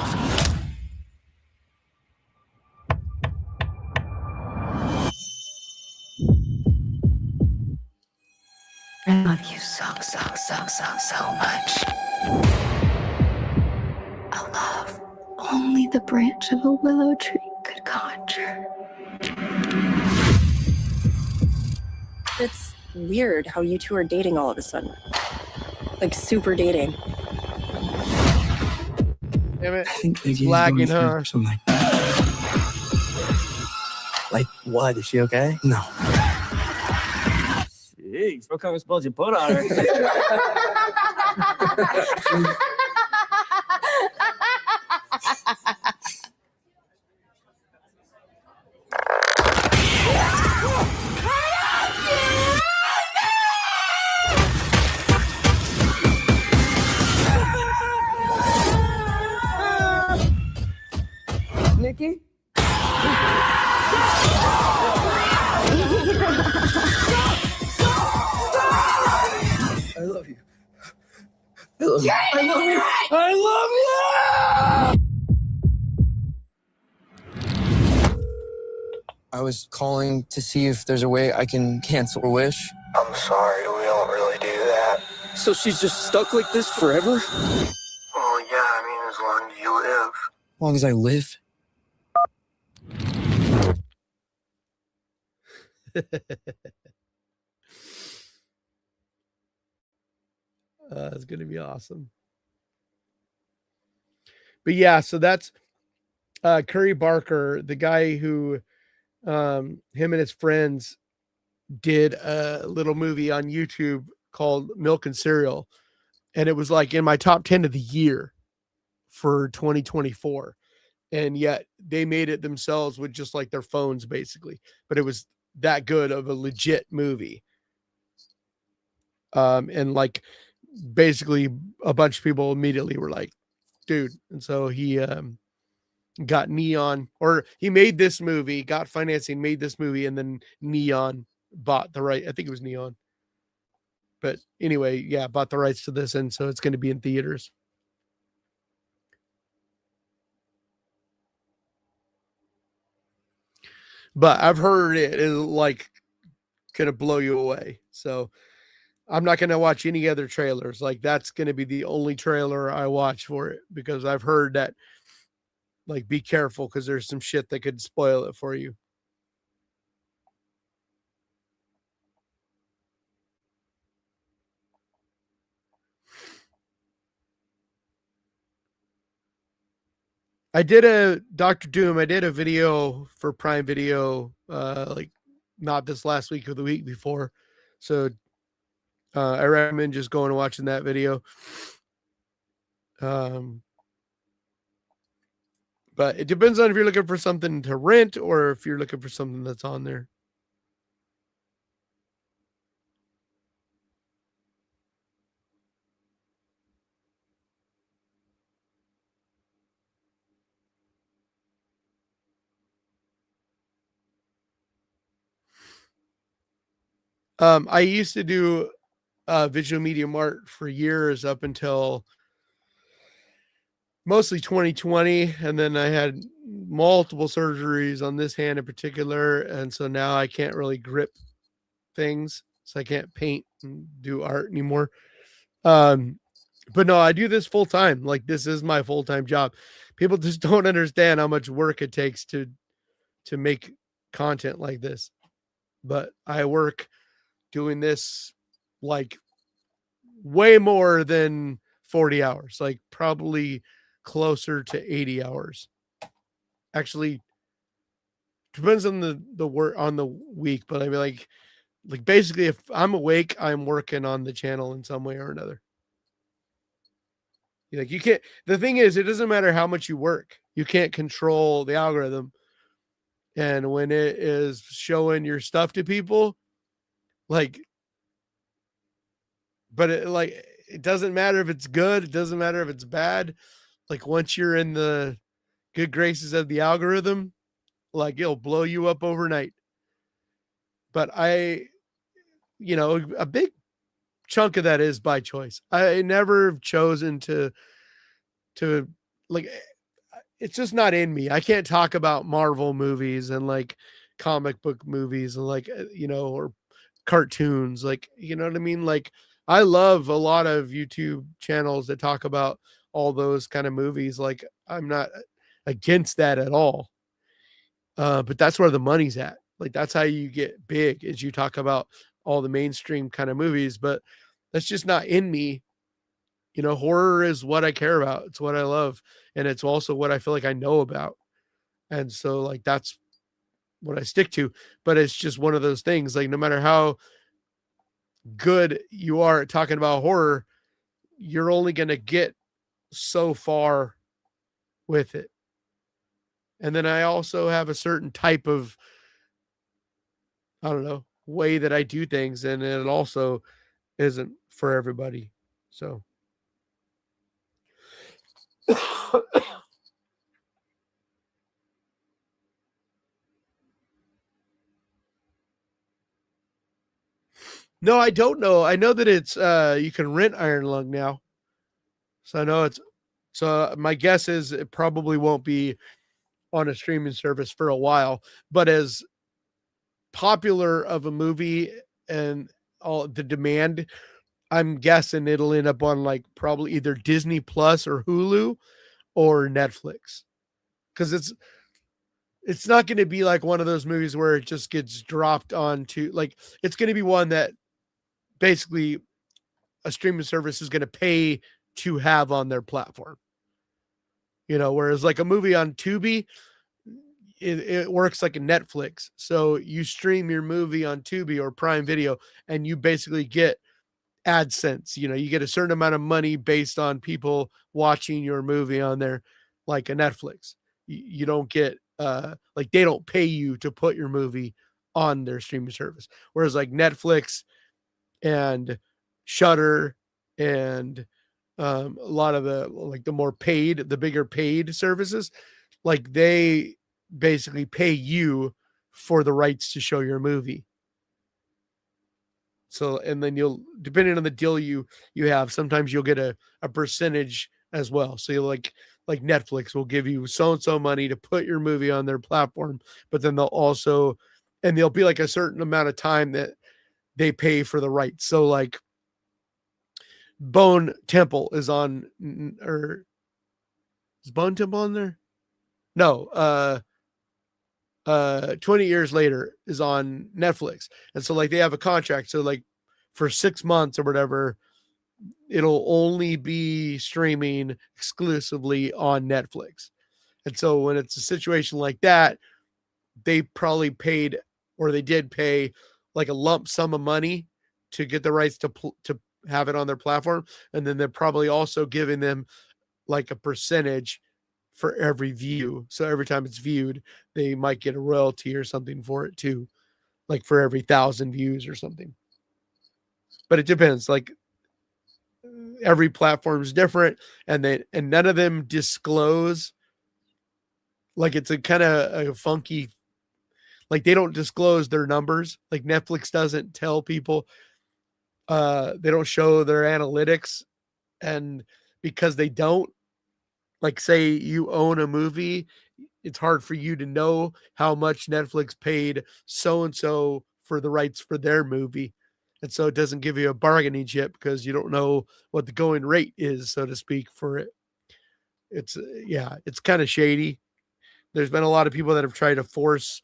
I love you so much. A love only the branch of a willow tree could conjure. It's weird how you two are dating all of a sudden. Like super dating. Damn it. I think Nikki's lagging, going through huh? something. Like what? Is she okay? No. Jeez, what kind of spells you put on her? Nikki? I love you. I love you. I love you. I love you. I was calling to see if there's a way I can cancel a wish. I'm sorry, we don't really do that. So she's just stuck like this forever? Well, yeah, I mean, as long as you live. As long as I live? It's going to be awesome. But yeah, so that's Curry Barker, the guy who him and his friends did a little movie on YouTube called Milk and Cereal. And it was like in my top 10 of the year for 2024. And yet they made it themselves with just like their phones, basically. But it was that good of a legit movie. And like basically a bunch of people immediately were like, dude. And so he got Neon, or he made this movie, got financing, made this movie, and then Neon bought the right. I think it was Neon. But anyway, yeah, bought the rights to this. And so it's going to be in theaters. But I've heard it is like going to blow you away. So I'm not going to watch any other trailers. Like that's going to be the only trailer I watch for it, because I've heard that, like, be careful because there's some shit that could spoil it for you. I did a Dr. Doom. I did a video for Prime Video, like not this last week or the week before. So I recommend just going and watching that video. But it depends on if you're looking for something to rent or if you're looking for something that's on there. I used to do visual media art for years up until mostly 2020, and then I had multiple surgeries on this hand in particular, and so now I can't really grip things, so I can't paint and do art anymore. But no, I do this full time. Like, this is my full-time job. People just don't understand how much work it takes to make content like this. But I work doing this like way more than 40 hours, like probably closer to 80 hours. Actually, depends on the work on the week, but I mean, like basically if I'm awake, I'm working on the channel in some way or another. Like, you can't, the thing is, it doesn't matter how much you work, you can't control the algorithm. And when it is showing your stuff to people, like, but it doesn't matter if it's good, it doesn't matter if it's bad. Like, once you're in the good graces of the algorithm, like, it'll blow you up overnight. But a big chunk of that is by choice. I never have chosen to like, it's just not in me. I can't talk about Marvel movies and like comic book movies and like, or cartoons, like, you know what I mean? Like, I love a lot of YouTube channels that talk about all those kind of movies. Like, I'm not against that at all. But that's where the money's at. Like, that's how you get big, is you talk about all the mainstream kind of movies, but that's just not in me. Horror is what I care about. It's what I love. And it's also what I feel like I know about. And so, like, that's what I stick to. But it's just one of those things, like, no matter how good you are at talking about horror, you're only going to get so far with it. And then I also have a certain type of, I don't know, way that I do things, and it also isn't for everybody. So no, I don't know. I know that it's you can rent Iron Lung now. So I know it's, so my guess is it probably won't be on a streaming service for a while, but as popular of a movie and all the demand, I'm guessing it'll end up on like probably either Disney Plus or Hulu or Netflix. Cuz it's not going to be like one of those movies where it just gets dropped onto, like, it's going to be one that basically a streaming service is going to pay to have on their platform. Whereas like a movie on Tubi, it works like a Netflix. So you stream your movie on Tubi or Prime Video, and you basically get AdSense. You get a certain amount of money based on people watching your movie on there, like a Netflix. You don't get like, they don't pay you to put your movie on their streaming service. Whereas like Netflix and Shudder and a lot of the, like, the bigger paid services, like, they basically pay you for the rights to show your movie. So, and then depending on the deal you have, sometimes you'll get a percentage as well. So you'll like Netflix will give you so-and-so money to put your movie on their platform, but then there'll be like a certain amount of time that they pay for the rights. So like Bone Temple is on, or is Bone Temple on there? No, 20 Years Later is on Netflix. And so like they have a contract. So like for 6 months or whatever, it'll only be streaming exclusively on Netflix. And so when it's a situation like that, they probably paid, or they did pay, like a lump sum of money to get the rights to have it on their platform, and then they're probably also giving them like a percentage for every view. So every time it's viewed, they might get a royalty or something for it too, like for every 1,000 views or something. But it depends. Like every platform is different, and none of them disclose. Like it's a kind of a funky. Like they don't disclose their numbers. Like Netflix doesn't tell people. They don't show their analytics, and because they don't, like say you own a movie, it's hard for you to know how much Netflix paid so and so for the rights for their movie. And so it doesn't give you a bargaining chip because you don't know what the going rate is, so to speak, for it. It's it's kind of shady. There's been a lot of people that have tried to force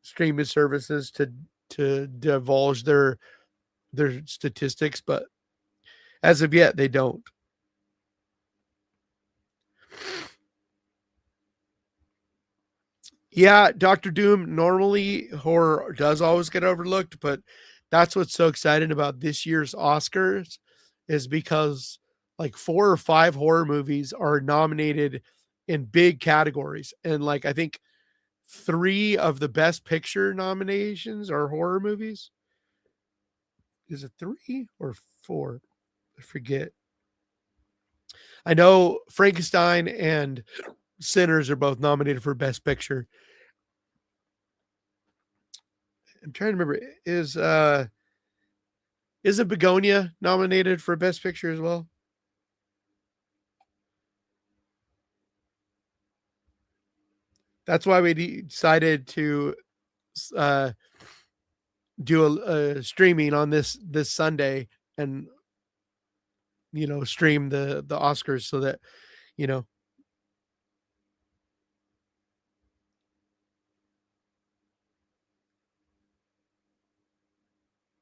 streaming services to divulge their statistics, but as of yet they don't. Yeah, Doctor Doom, normally horror does always get overlooked, but that's what's so exciting about this year's Oscars is because like 4 or 5 horror movies are nominated in big categories. And like I think 3 of the best picture nominations are horror movies. Is it 3 or 4? I forget. I know Frankenstein and Sinners are both nominated for best picture. I'm trying to remember. Isn't Begonia nominated for best picture as well? That's why we decided to uh, do a streaming on this Sunday and stream the Oscars so that you know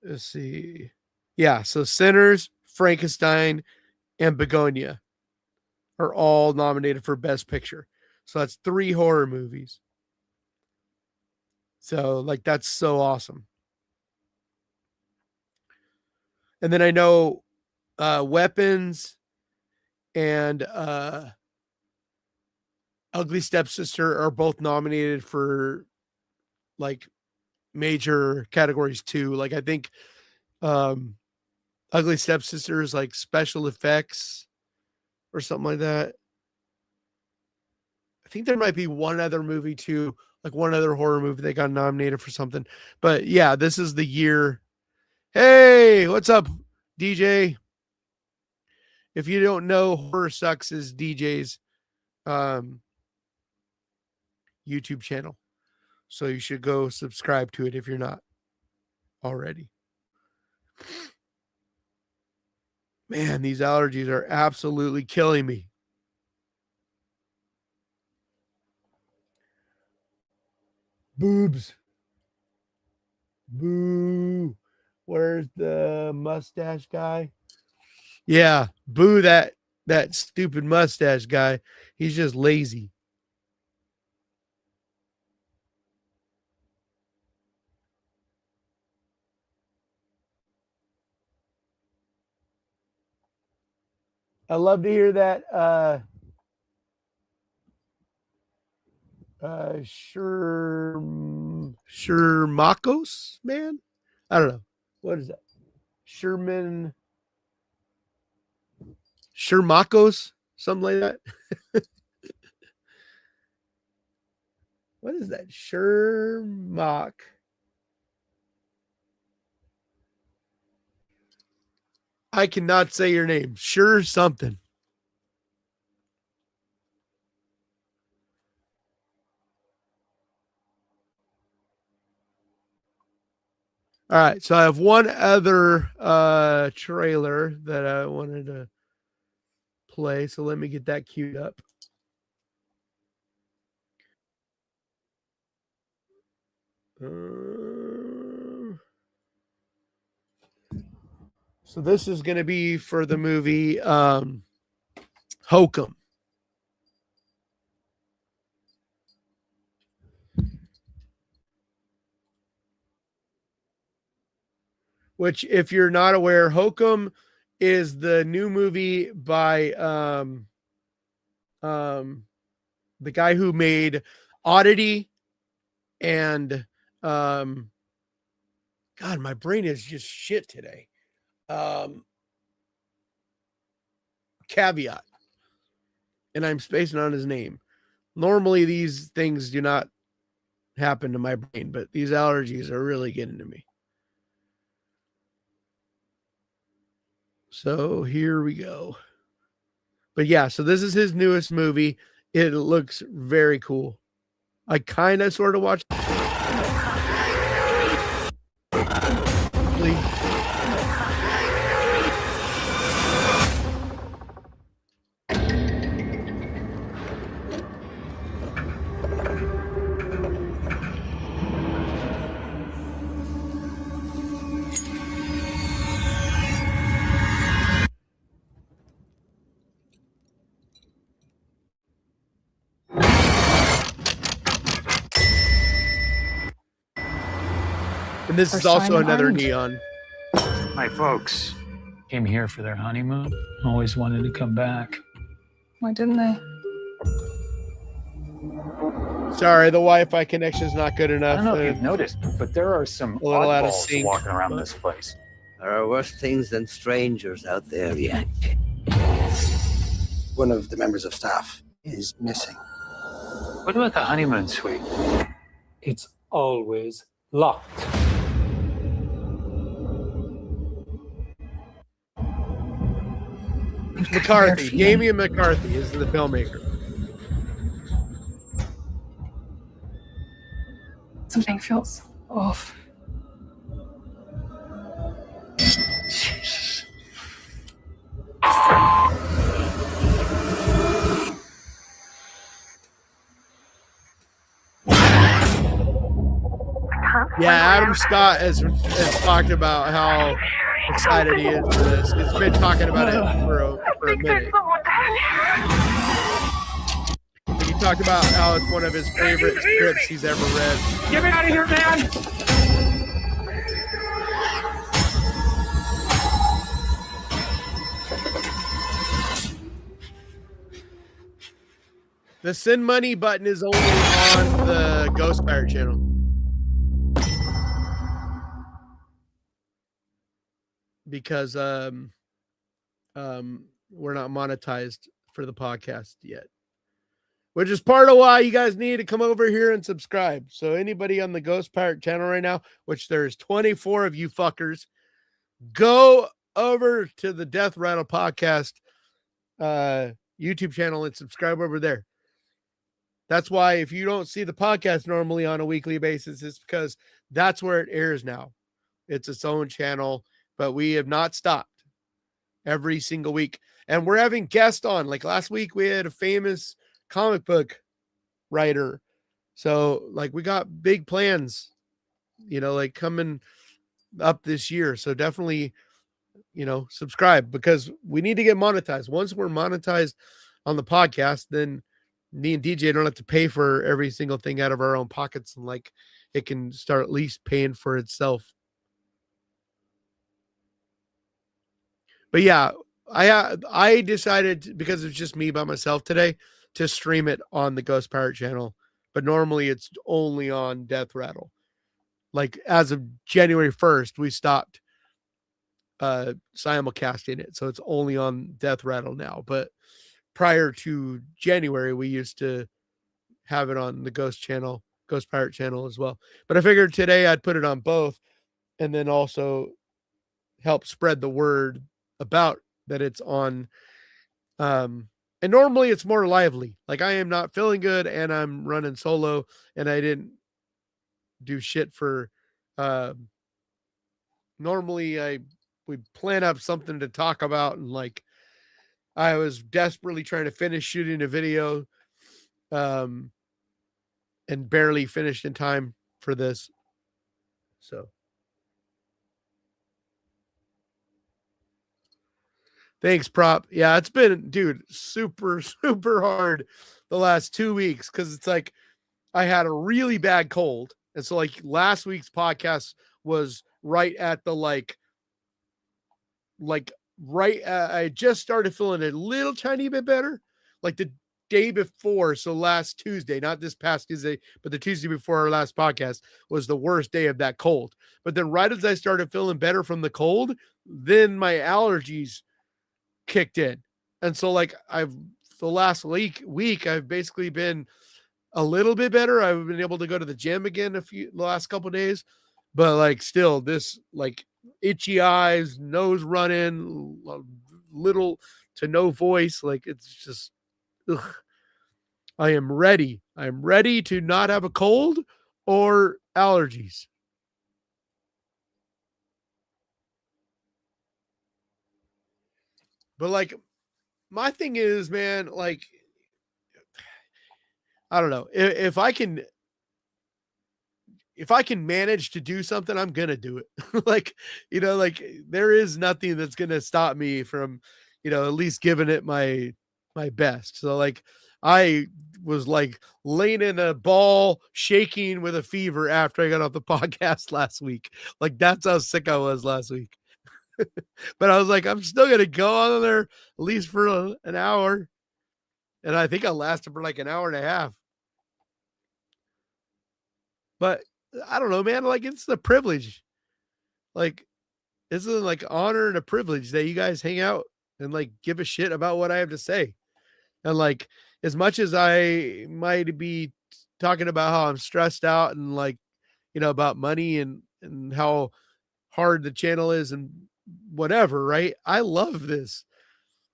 let's see. Yeah, so Sinners, Frankenstein, and Begonia are all nominated for best picture. So that's 3 horror movies. So like that's so awesome. And then I know Weapons and Ugly Stepsister are both nominated for like major categories too. Like I think um Ugly Stepsister is like special effects or something like that. I think there might be one other movie too, like one other horror movie that got nominated for something. But yeah, this is the year. Hey, what's up, DJ? If you don't know, Horror Sucks is DJ's um YouTube channel. So you should go subscribe to it if you're not already. Man, these allergies are absolutely killing me. Boobs. Boo. Where's the mustache guy? Yeah, boo that stupid mustache guy. He's just lazy. I love to hear that Shermakos, man. I don't know. What is that? Shermakos, something like that. What is that? Shermak. I cannot say your name. Sure something. All right, so I have one other trailer that I wanted to play. So let me get that queued up. So this is going to be for the movie Hokum. which if you're not aware, Hokum is the new movie by the guy who made Oddity and God, my brain is just shit today. Caveat. And I'm spacing on his name. Normally these things do not happen to my brain, but these allergies are really getting to me. So here we go. But yeah, so this is his newest movie. It looks very cool. I kind of sort of watched. Please. And this is also another neon. My folks came here for their honeymoon. Always wanted to come back. Why didn't they? Sorry, the Wi-Fi connection is not good enough. I don't know if you've noticed, but there are some little out of oddballs sync, walking around this place. There are worse things than strangers out there yet. One of the members of staff is missing. What about the honeymoon suite? It's always locked. McCarthy, Damian McCarthy is the filmmaker. Something feels off. Yeah, Adam Scott has talked about how excited he is for this. He's been talking about it for a minute. He talked about how it's one of his favorite scripts he's ever read. Get me out of here, man! The send money button is only on the Ghost Pirate channel. Because we're not monetized for the podcast yet. Which is part of why you guys need to come over here and subscribe. So anybody on the Ghost Pirate channel right now, which there's 24 of you fuckers, go over to the Death Rattle podcast YouTube channel and subscribe over there. That's why if you don't see the podcast normally on a weekly basis, it's because that's where it airs now. It's its own channel, but we have not stopped every single week. And we're having guests on. Like last week, we had a famous comic book writer. So like we got big plans, like coming up this year. So definitely, subscribe because we need to get monetized. Once we're monetized on the podcast, then me and DJ don't have to pay for every single thing out of our own pockets. And like it can start at least paying for itself. But yeah, I decided because it's just me by myself today to stream it on the Ghost Pirate channel. But normally it's only on Death Rattle. Like as of January 1st, we stopped simulcasting it. So it's only on Death Rattle now. But prior to January, we used to have it on the Ghost Pirate channel as well. But I figured today I'd put it on both and then also help spread the word about that it's on. And normally it's more lively. Like I am not feeling good and I'm running solo and I didn't do shit for, normally we plan up something to talk about. And like, I was desperately trying to finish shooting a video, and barely finished in time for this. So. Thanks, Prop. Yeah, it's been, dude, super, super hard the last 2 weeks because it's like I had a really bad cold. And so like last week's podcast was right at the like like right, I just started feeling a little tiny bit better, like the day before. So last Tuesday, not this past Tuesday, but the Tuesday before our last podcast was the worst day of that cold. But then right as I started feeling better from the cold, then my allergies kicked in. And so like the last week I've basically been a little bit better. I've been able to go to the gym again the last couple of days, but like still this like itchy eyes, nose running, little to no voice. Like it's just, ugh. I am ready. I'm ready to not have a cold or allergies. But like my thing is, man, like I don't know if I can manage to do something, I'm gonna do it. Like, like there is nothing that's gonna stop me from, at least giving it my best. So like I was like laying in a ball, shaking with a fever after I got off the podcast last week. Like that's how sick I was last week. But I was like, I'm still gonna go on there at least for an hour. And I think I lasted for like an hour and a half. But I don't know, man. Like it's the privilege. Like it's like honor and a privilege that you guys hang out and like give a shit about what I have to say. And like as much as I might be talking about how I'm stressed out and like, about money and how hard the channel is and whatever, right? I love this.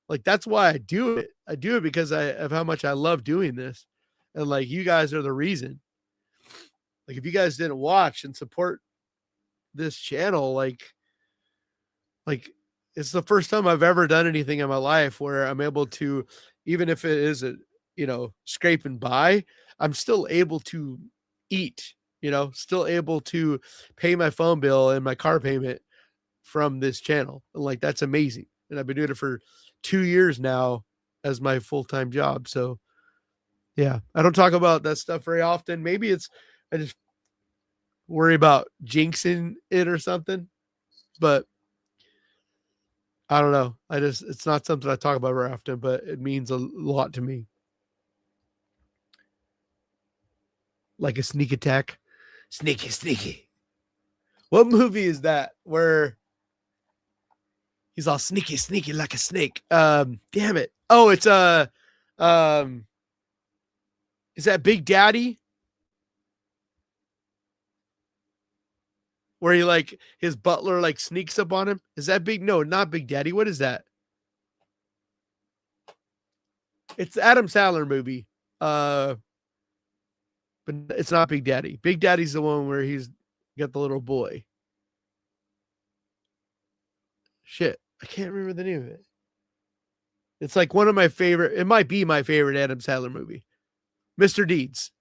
Like that's why I do it. I do it because of how much I love doing this. And like you guys are the reason. Like if you guys didn't watch and support this channel, like it's the first time I've ever done anything in my life where I'm able to, even if it is scraping by, I'm still able to eat, still able to pay my phone bill and my car payment from this channel. And like that's amazing. And I've been doing it for 2 years now as my full-time job. So yeah, I don't talk about that stuff very often. Maybe I just worry about jinxing it or something, but I don't know. It's not something I talk about very often, but it means a lot to me. Like a sneak attack. Sneaky, sneaky. What movie is that where he's all sneaky, sneaky like a snake? Damn it. Oh, it's is that Big Daddy? Where he like his butler like sneaks up on him? Is that no, not Big Daddy. What is that? It's the Adam Sandler movie. But it's not Big Daddy. Big Daddy's the one where he's got the little boy. Shit, I can't remember the name of it. It's like one of my favorite. It might be my favorite Adam Sandler movie. Mr. Deeds.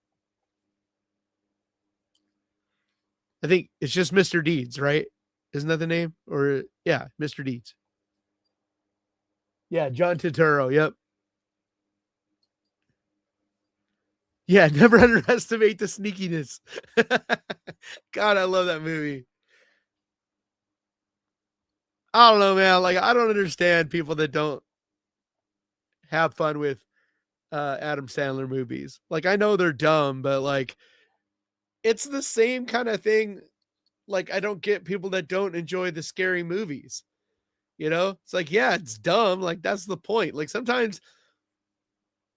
I think it's just Mr. Deeds, right? Isn't that the name? Or yeah, Mr. Deeds. Yeah, John Turturro. Yep. Yeah, never underestimate the sneakiness. God, I love that movie. I don't know, man. Like, I don't understand people that don't have fun with Adam Sandler movies. Like, I know they're dumb, but like, it's the same kind of thing. Like, I don't get people that don't enjoy the scary movies. It's like, yeah, it's dumb. Like, that's the point. Like, sometimes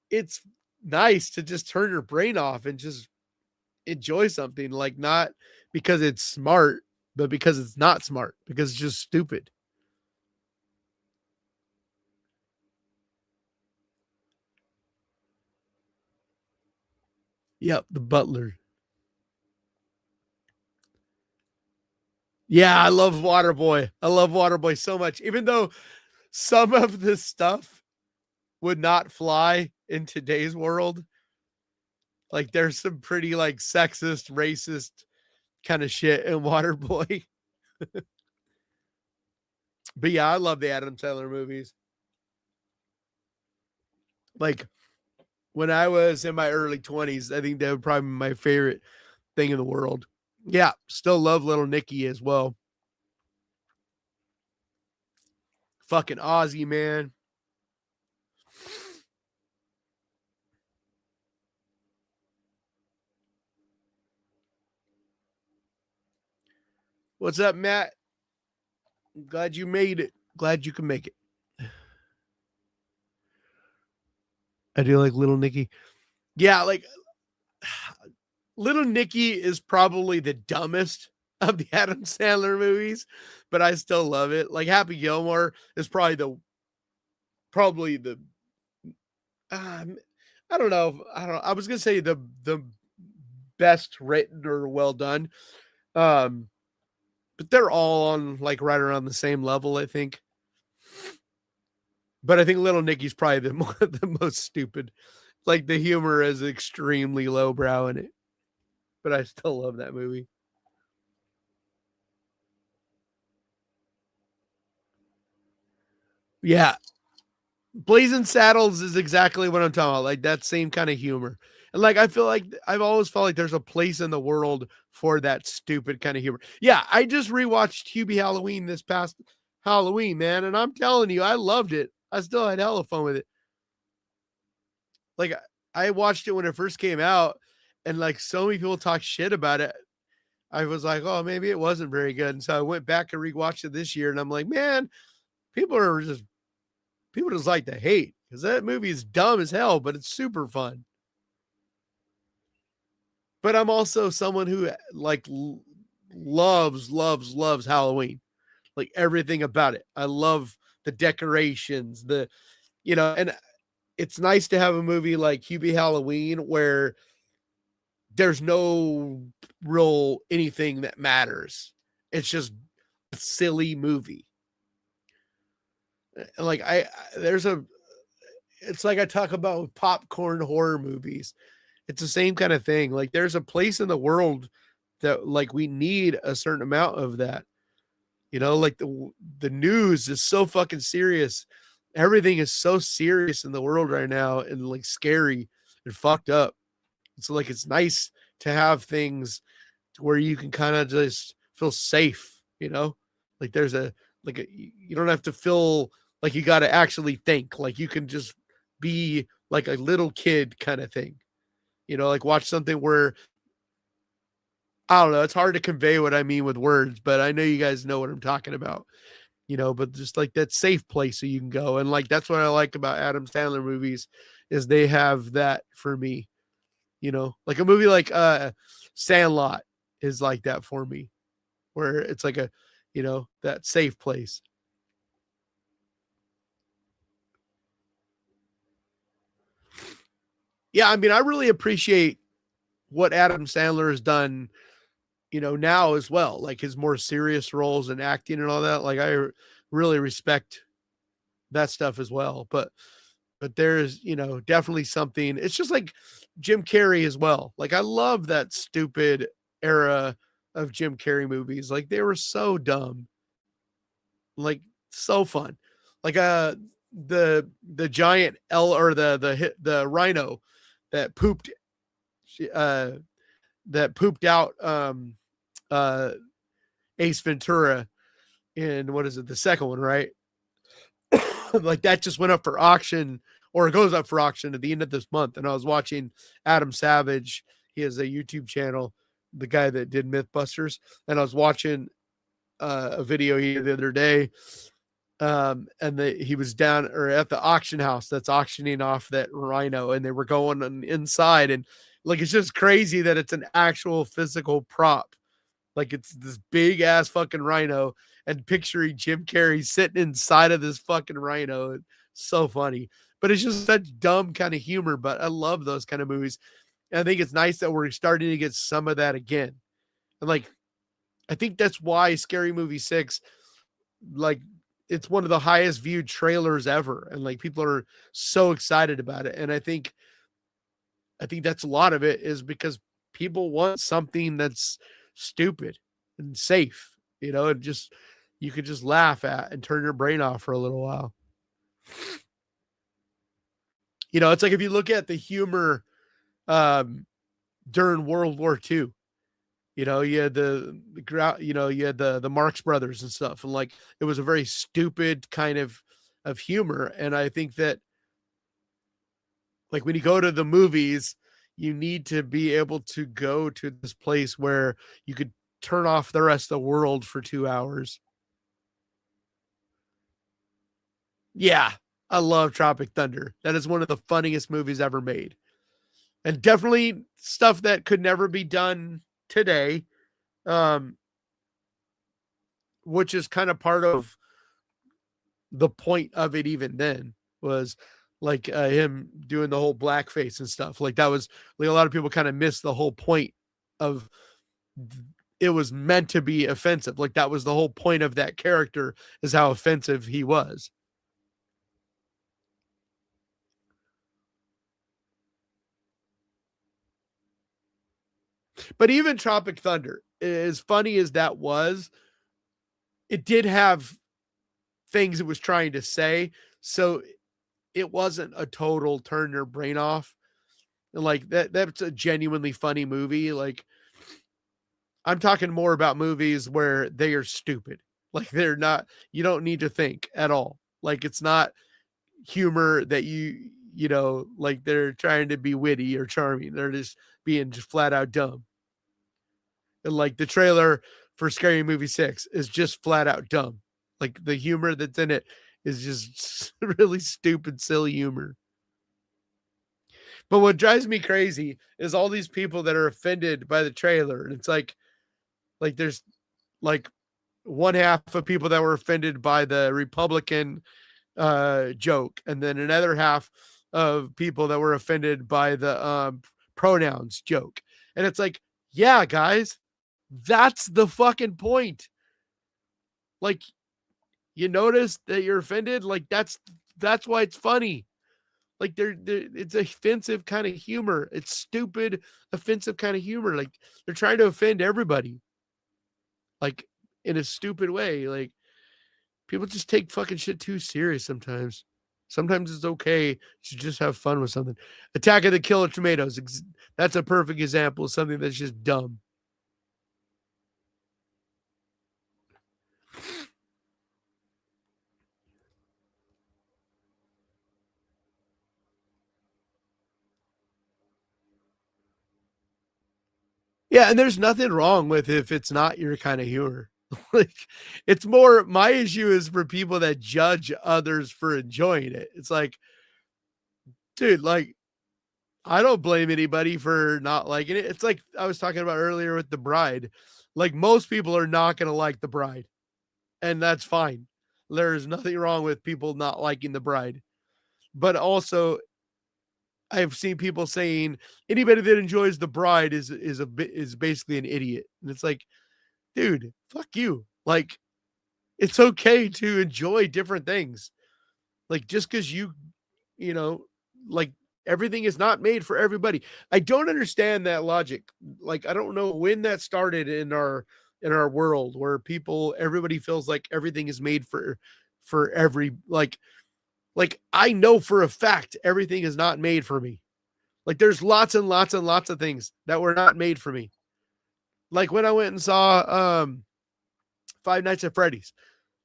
it's nice to just turn your brain off and just enjoy something. Like, not because it's smart, but because it's not smart, because it's just stupid. Yep, the butler. Yeah, I love Waterboy. I love Waterboy so much. Even though some of this stuff would not fly in today's world. Like there's some pretty like sexist, racist kind of shit in Waterboy. But yeah, I love the Adam Sandler movies. Like when I was in my early 20s, I think that would probably be my favorite thing in the world. Yeah, still love Little Nicky as well. Fucking Ozzy, man. What's up, Matt? Glad you made it. Glad you can make it. I do like Little Nicky. Yeah, like Little Nicky is probably the dumbest of the Adam Sandler movies, but I still love it. Like Happy Gilmore is probably the I don't know. I was gonna say the best written or well done. But they're all on like right around the same level, I think. But I think Little Nicky's probably the most stupid. Like the humor is extremely lowbrow in it. But I still love that movie. Yeah. Blazing Saddles is exactly what I'm talking about. Like that same kind of humor. And like I feel like I've always felt like there's a place in the world for that stupid kind of humor. Yeah, I just rewatched Hubie Halloween this past Halloween, man, and I'm telling you, I loved it. I still had hella fun with it. Like I watched it when it first came out, and like so many people talk shit about it. I was like, oh, maybe it wasn't very good. And so I went back and rewatched it this year, and I'm like, man, people just like to hate because that movie is dumb as hell, but it's super fun. But I'm also someone who like loves Halloween, like everything about it. I love the decorations, and it's nice to have a movie like Hubie Halloween where there's no real anything that matters. It's just a silly movie. Like it's like I talk about popcorn horror movies. It's the same kind of thing. Like there's a place in the world that like we need a certain amount of that. Like the news is so fucking serious. Everything is so serious in the world right now and like scary and fucked up. So like it's nice to have things where you can kind of just feel safe, Like there's you don't have to feel like you got to actually think. Like you can just be like a little kid kind of thing. Like watch something where I don't know, it's hard to convey what I mean with words, but I know you guys know what I'm talking about. But just like that safe place so you can go. And like that's what I like about Adam Sandler movies is they have that for me. Like a movie like Sandlot is like that for me, where it's like that safe place. Yeah, I mean, I really appreciate what Adam Sandler has done, now as well, like his more serious roles and acting and all that. Like I really respect that stuff as well. But there's, definitely something. It's just like Jim Carrey as well. Like I love that stupid era of Jim Carrey movies. Like they were so dumb. Like so fun. Like the giant or the rhino that pooped out Ace Ventura in what is it, the second one, right? Like that just went up for auction, or it goes up for auction at the end of this month. And I was watching Adam Savage. He has a YouTube channel, the guy that did Mythbusters. And I was watching a video here the other day. And he was down or at the auction house that's auctioning off that rhino, and they were going on inside, and like it's just crazy that it's an actual physical prop. Like it's this big ass fucking rhino, and picturing Jim Carrey sitting inside of this fucking rhino. It's so funny. But it's just such dumb kind of humor. But I love those kind of movies. And I think it's nice that we're starting to get some of that again. And like, I think that's why Scary Movie 6, like, it's one of the highest viewed trailers ever. And like people are so excited about it. And I think that's a lot of it is because people want something that's stupid and safe, and just you could just laugh at and turn your brain off for a little while. It's like if you look at the humor during World War II, you had you had the Marx Brothers and stuff, and like it was a very stupid kind of of humor. And I think that like when you go to the movies, you need to be able to go to this place where you could turn off the rest of the world for 2 hours. Yeah, I love Tropic Thunder. That is one of the funniest movies ever made. And definitely stuff that could never be done today. Which is kind of part of the point of it even then was like him doing the whole blackface and stuff. Like that was like a lot of people kind of missed the whole point of it was meant to be offensive. Like that was the whole point of that character is how offensive he was. But even Tropic Thunder, as funny as that was, it did have things it was trying to say. So it wasn't a total turn your brain off. And like that's a genuinely funny movie. Like I'm talking more about movies where they are stupid. Like they're not, you don't need to think at all. Like it's not humor that you know, like they're trying to be witty or charming. They're just being just flat out dumb. And like the trailer for Scary Movie 6 is just flat out dumb. Like the humor that's in it is just really stupid, silly humor. But what drives me crazy is all these people that are offended by the trailer. And it's like there's like one half of people that were offended by the Republican joke, and then another half of people that were offended by the pronouns joke. And it's like, yeah, guys, that's the fucking point. Like, you notice that you're offended? Like that's why it's funny. Like they're it's offensive kind of humor. It's stupid, offensive kind of humor. Like they're trying to offend everybody. Like in a stupid way. Like people just take fucking shit too serious sometimes. Sometimes it's okay to just have fun with something. Attack of the Killer Tomatoes. That's a perfect example of something that's just dumb. Yeah, and there's nothing wrong with if it's not your kind of humor. Like it's more my issue is for people that judge others for enjoying it. It's like, dude, like I don't blame anybody for not liking it. It's like I was talking about earlier with The Bride. Like most people are not going to like The Bride, and that's fine. There's nothing wrong with people not liking The Bride. But also I've seen people saying anybody that enjoys The Bride is basically an idiot. And it's like, dude, fuck you. Like it's okay to enjoy different things. Like just because you know, like everything is not made for everybody. I don't understand that logic. Like I don't know when that started in our world where everybody feels like everything is made for every like I know for a fact everything is not made for me. Like there's lots and lots and lots of things that were not made for me. Like when I went and saw Five Nights at Freddy's.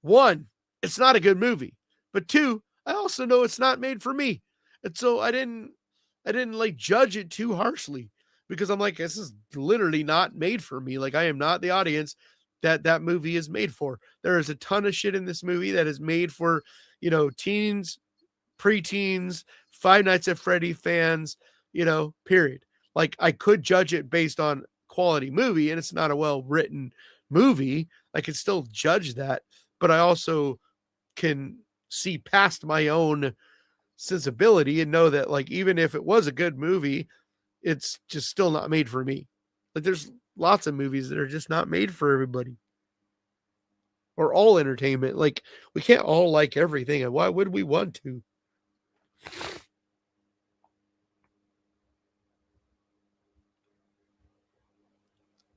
One, it's not a good movie. But two, I also know it's not made for me. And so I didn't like judge it too harshly because I'm like, this is literally not made for me. Like I am not the audience that movie is made for. There is a ton of shit in this movie that is made for, you know, teens, preteens, Five Nights at Freddy fans, you know, period. Like I could judge it based on quality movie and it's not a well-written movie. I can still judge that, but I also can see past my own sensibility and know that like even if it was a good movie, it's just still not made for me. Like there's lots of movies that are just not made for everybody or all entertainment. Like we can't all like everything, and why would we want to?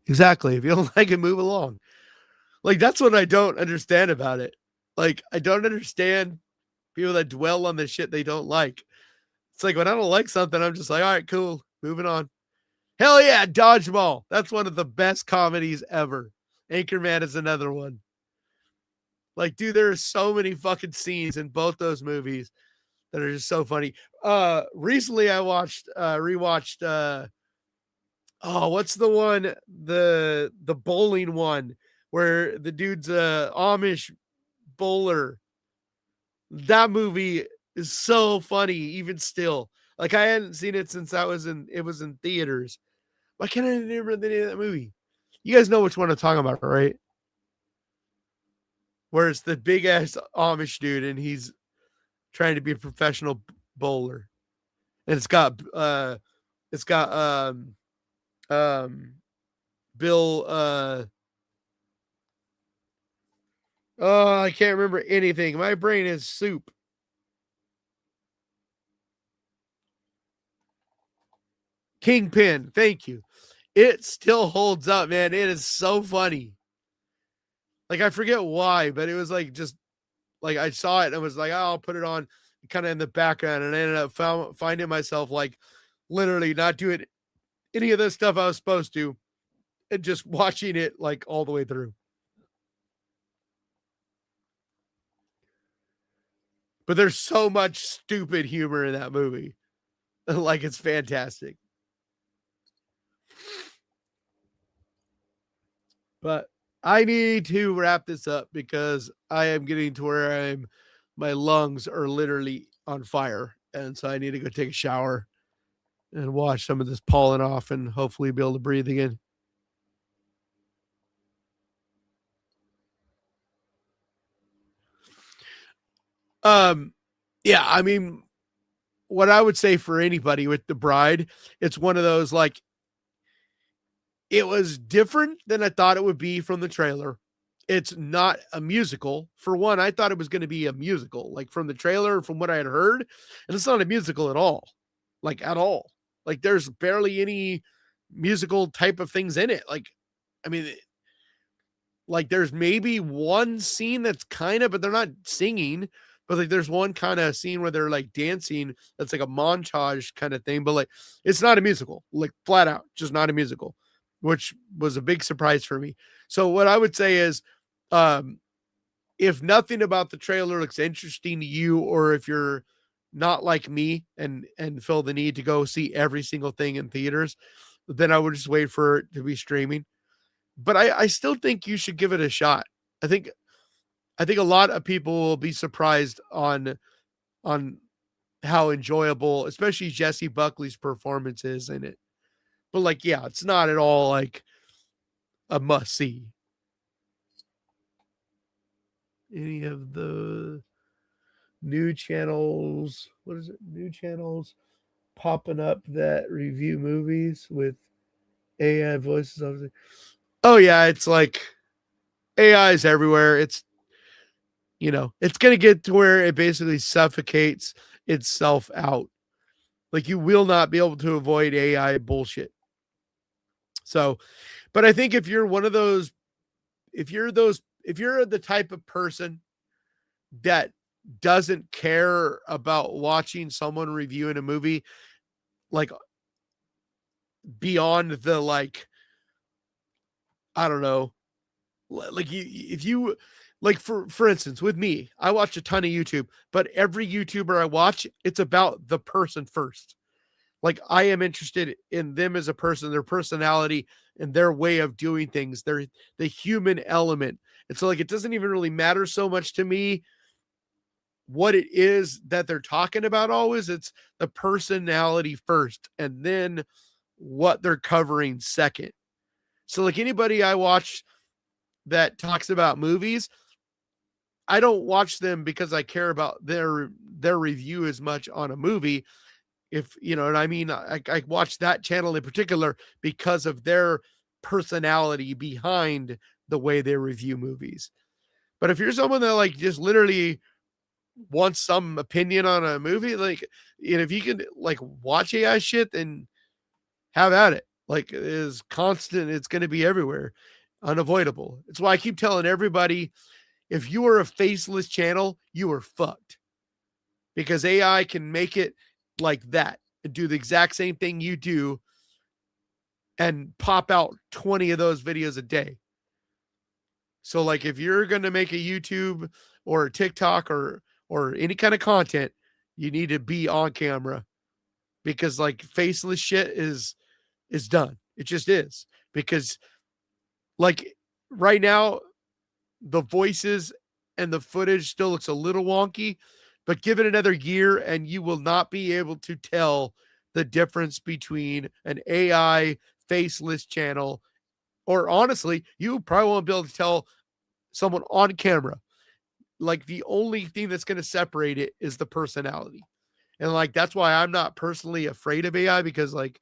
Exactly. If you don't like it, move along. Like that's what I don't understand about it. Like I don't understand people that dwell on the shit they don't like. It's like when I don't like something, I'm just like, all right, cool, moving on. Hell yeah, Dodgeball. That's one of the best comedies ever. Anchorman is another one. Like, dude, there are so many fucking scenes in both those movies that are just so funny. Recently I rewatched oh, what's the one? The bowling one where the dude's a Amish bowler. That movie is so funny, even still. Like, I hadn't seen it since it was in theaters. Why can't I remember the name of that movie? You guys know which one I'm talking about, right? Where it's the big ass Amish dude and he's trying to be a professional bowler. And it's got Bill oh, I can't remember anything. My brain is soup. Kingpin, thank you. It still holds up, man. It is so funny. Like, I forget why, but it was like just like I saw it and I was like, oh, I'll put it on kind of in the background, and I ended up finding myself like literally not doing any of the stuff I was supposed to and just watching it like all the way through. But there's so much stupid humor in that movie. Like, it's fantastic. But I need to wrap this up because I am getting to where my lungs are literally on fire. And so I need to go take a shower and wash some of this pollen off and hopefully be able to breathe again. Yeah, I mean, what I would say for anybody with The Bride, it's one of those, like, it was different than I thought it would be from the trailer. It's not a musical. For one, I thought it was going to be a musical, like from the trailer, from what I had heard, and it's not a musical at all. Like, at all. Like, there's barely any musical type of things in it. Like, I mean, like, there's maybe one scene that's kind of, but they're not singing. But like, there's one kind of scene where they're like dancing. That's like a montage kind of thing. But like, it's not a musical. Like, flat out, just not a musical, which was a big surprise for me. So what I would say is, if nothing about the trailer looks interesting to you, or if you're not like me and feel the need to go see every single thing in theaters, then I would just wait for it to be streaming. But I still think you should give it a shot. I think a lot of people will be surprised on how enjoyable, especially Jesse Buckley's performance is in it. But like, yeah, it's not at all like a must see. Any of the new channels, what is it? New channels popping up that review movies with AI voices. Obviously. Oh yeah, it's like AI is everywhere. It's, you know, it's going to get to where it basically suffocates itself out. Like, you will not be able to avoid AI bullshit. So, but I think if you're one of those, if you're the type of person that doesn't care about watching someone reviewing a movie, like, beyond the, like, I don't know, like, if you like, for instance, with me, I watch a ton of YouTube, but every YouTuber I watch, it's about the person first. Like, I am interested in them as a person, their personality and their way of doing things, the human element. And so, like, it doesn't even really matter so much to me what it is that they're talking about always. It's the personality first and then what they're covering second. So like, anybody I watch that talks about movies, I don't watch them because I care about their review as much on a movie. If you know what I mean, I watch that channel in particular because of their personality behind the way they review movies. But if you're someone that like just literally wants some opinion on a movie, like, you know, if you can like watch AI shit, then have at it. Like, it is constant, it's going to be everywhere, unavoidable. It's why I keep telling everybody, if you are a faceless channel, you are fucked, because AI can make it like that and do the exact same thing you do and pop out 20 of those videos a day. So like if you're going to make a YouTube or a TikTok or any kind of content, you need to be on camera, because like faceless shit is done. It just is. Because like right now the voices and the footage still looks a little wonky, but give it another year and you will not be able to tell the difference between an AI faceless channel, or honestly, you probably won't be able to tell someone on camera. Like the only thing that's going to separate it is the personality. And like that's why I'm not personally afraid of AI, because like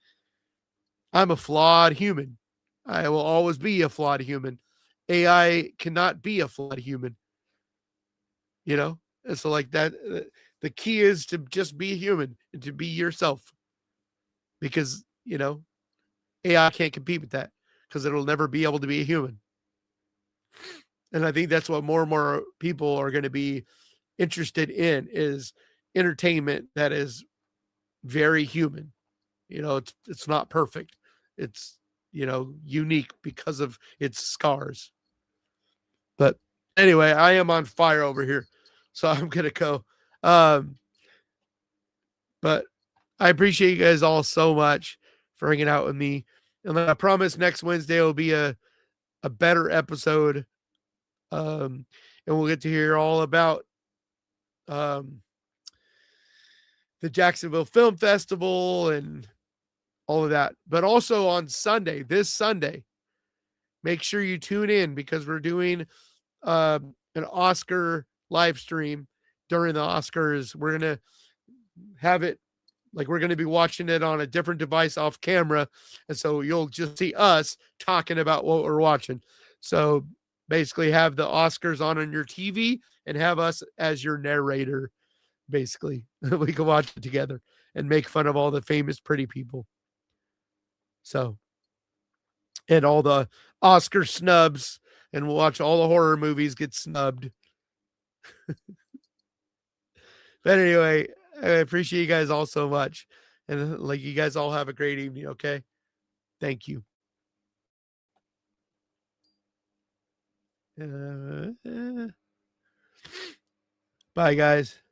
I'm a flawed human. I will always be a flawed human. AI cannot be a flawed human, you know? And so like that the key is to just be human and to be yourself, because, you know, AI can't compete with that because it'll never be able to be a human. And I think that's what more and more people are going to be interested in, is entertainment that is very human. You know, it's not perfect. It's, you know, unique because of its scars. But anyway, I am on fire over here, so I'm gonna go. But I appreciate you guys all so much for hanging out with me. And I promise next Wednesday will be a better episode. And we'll get to hear all about um the Jacksonville Film Festival and all of that. But also on Sunday, this Sunday, make sure you tune in, because we're doing an Oscar live stream during the Oscars. We're going to have it like we're going to be watching it on a different device off camera. And so you'll just see us talking about what we're watching. So basically have the Oscars on your TV and have us as your narrator. Basically, we can watch it together and make fun of all the famous pretty people. So, and all the Oscar snubs, and we'll watch all the horror movies get snubbed. But anyway, I appreciate you guys all so much. And like, you guys all have a great evening. Okay. Thank you. Bye, guys.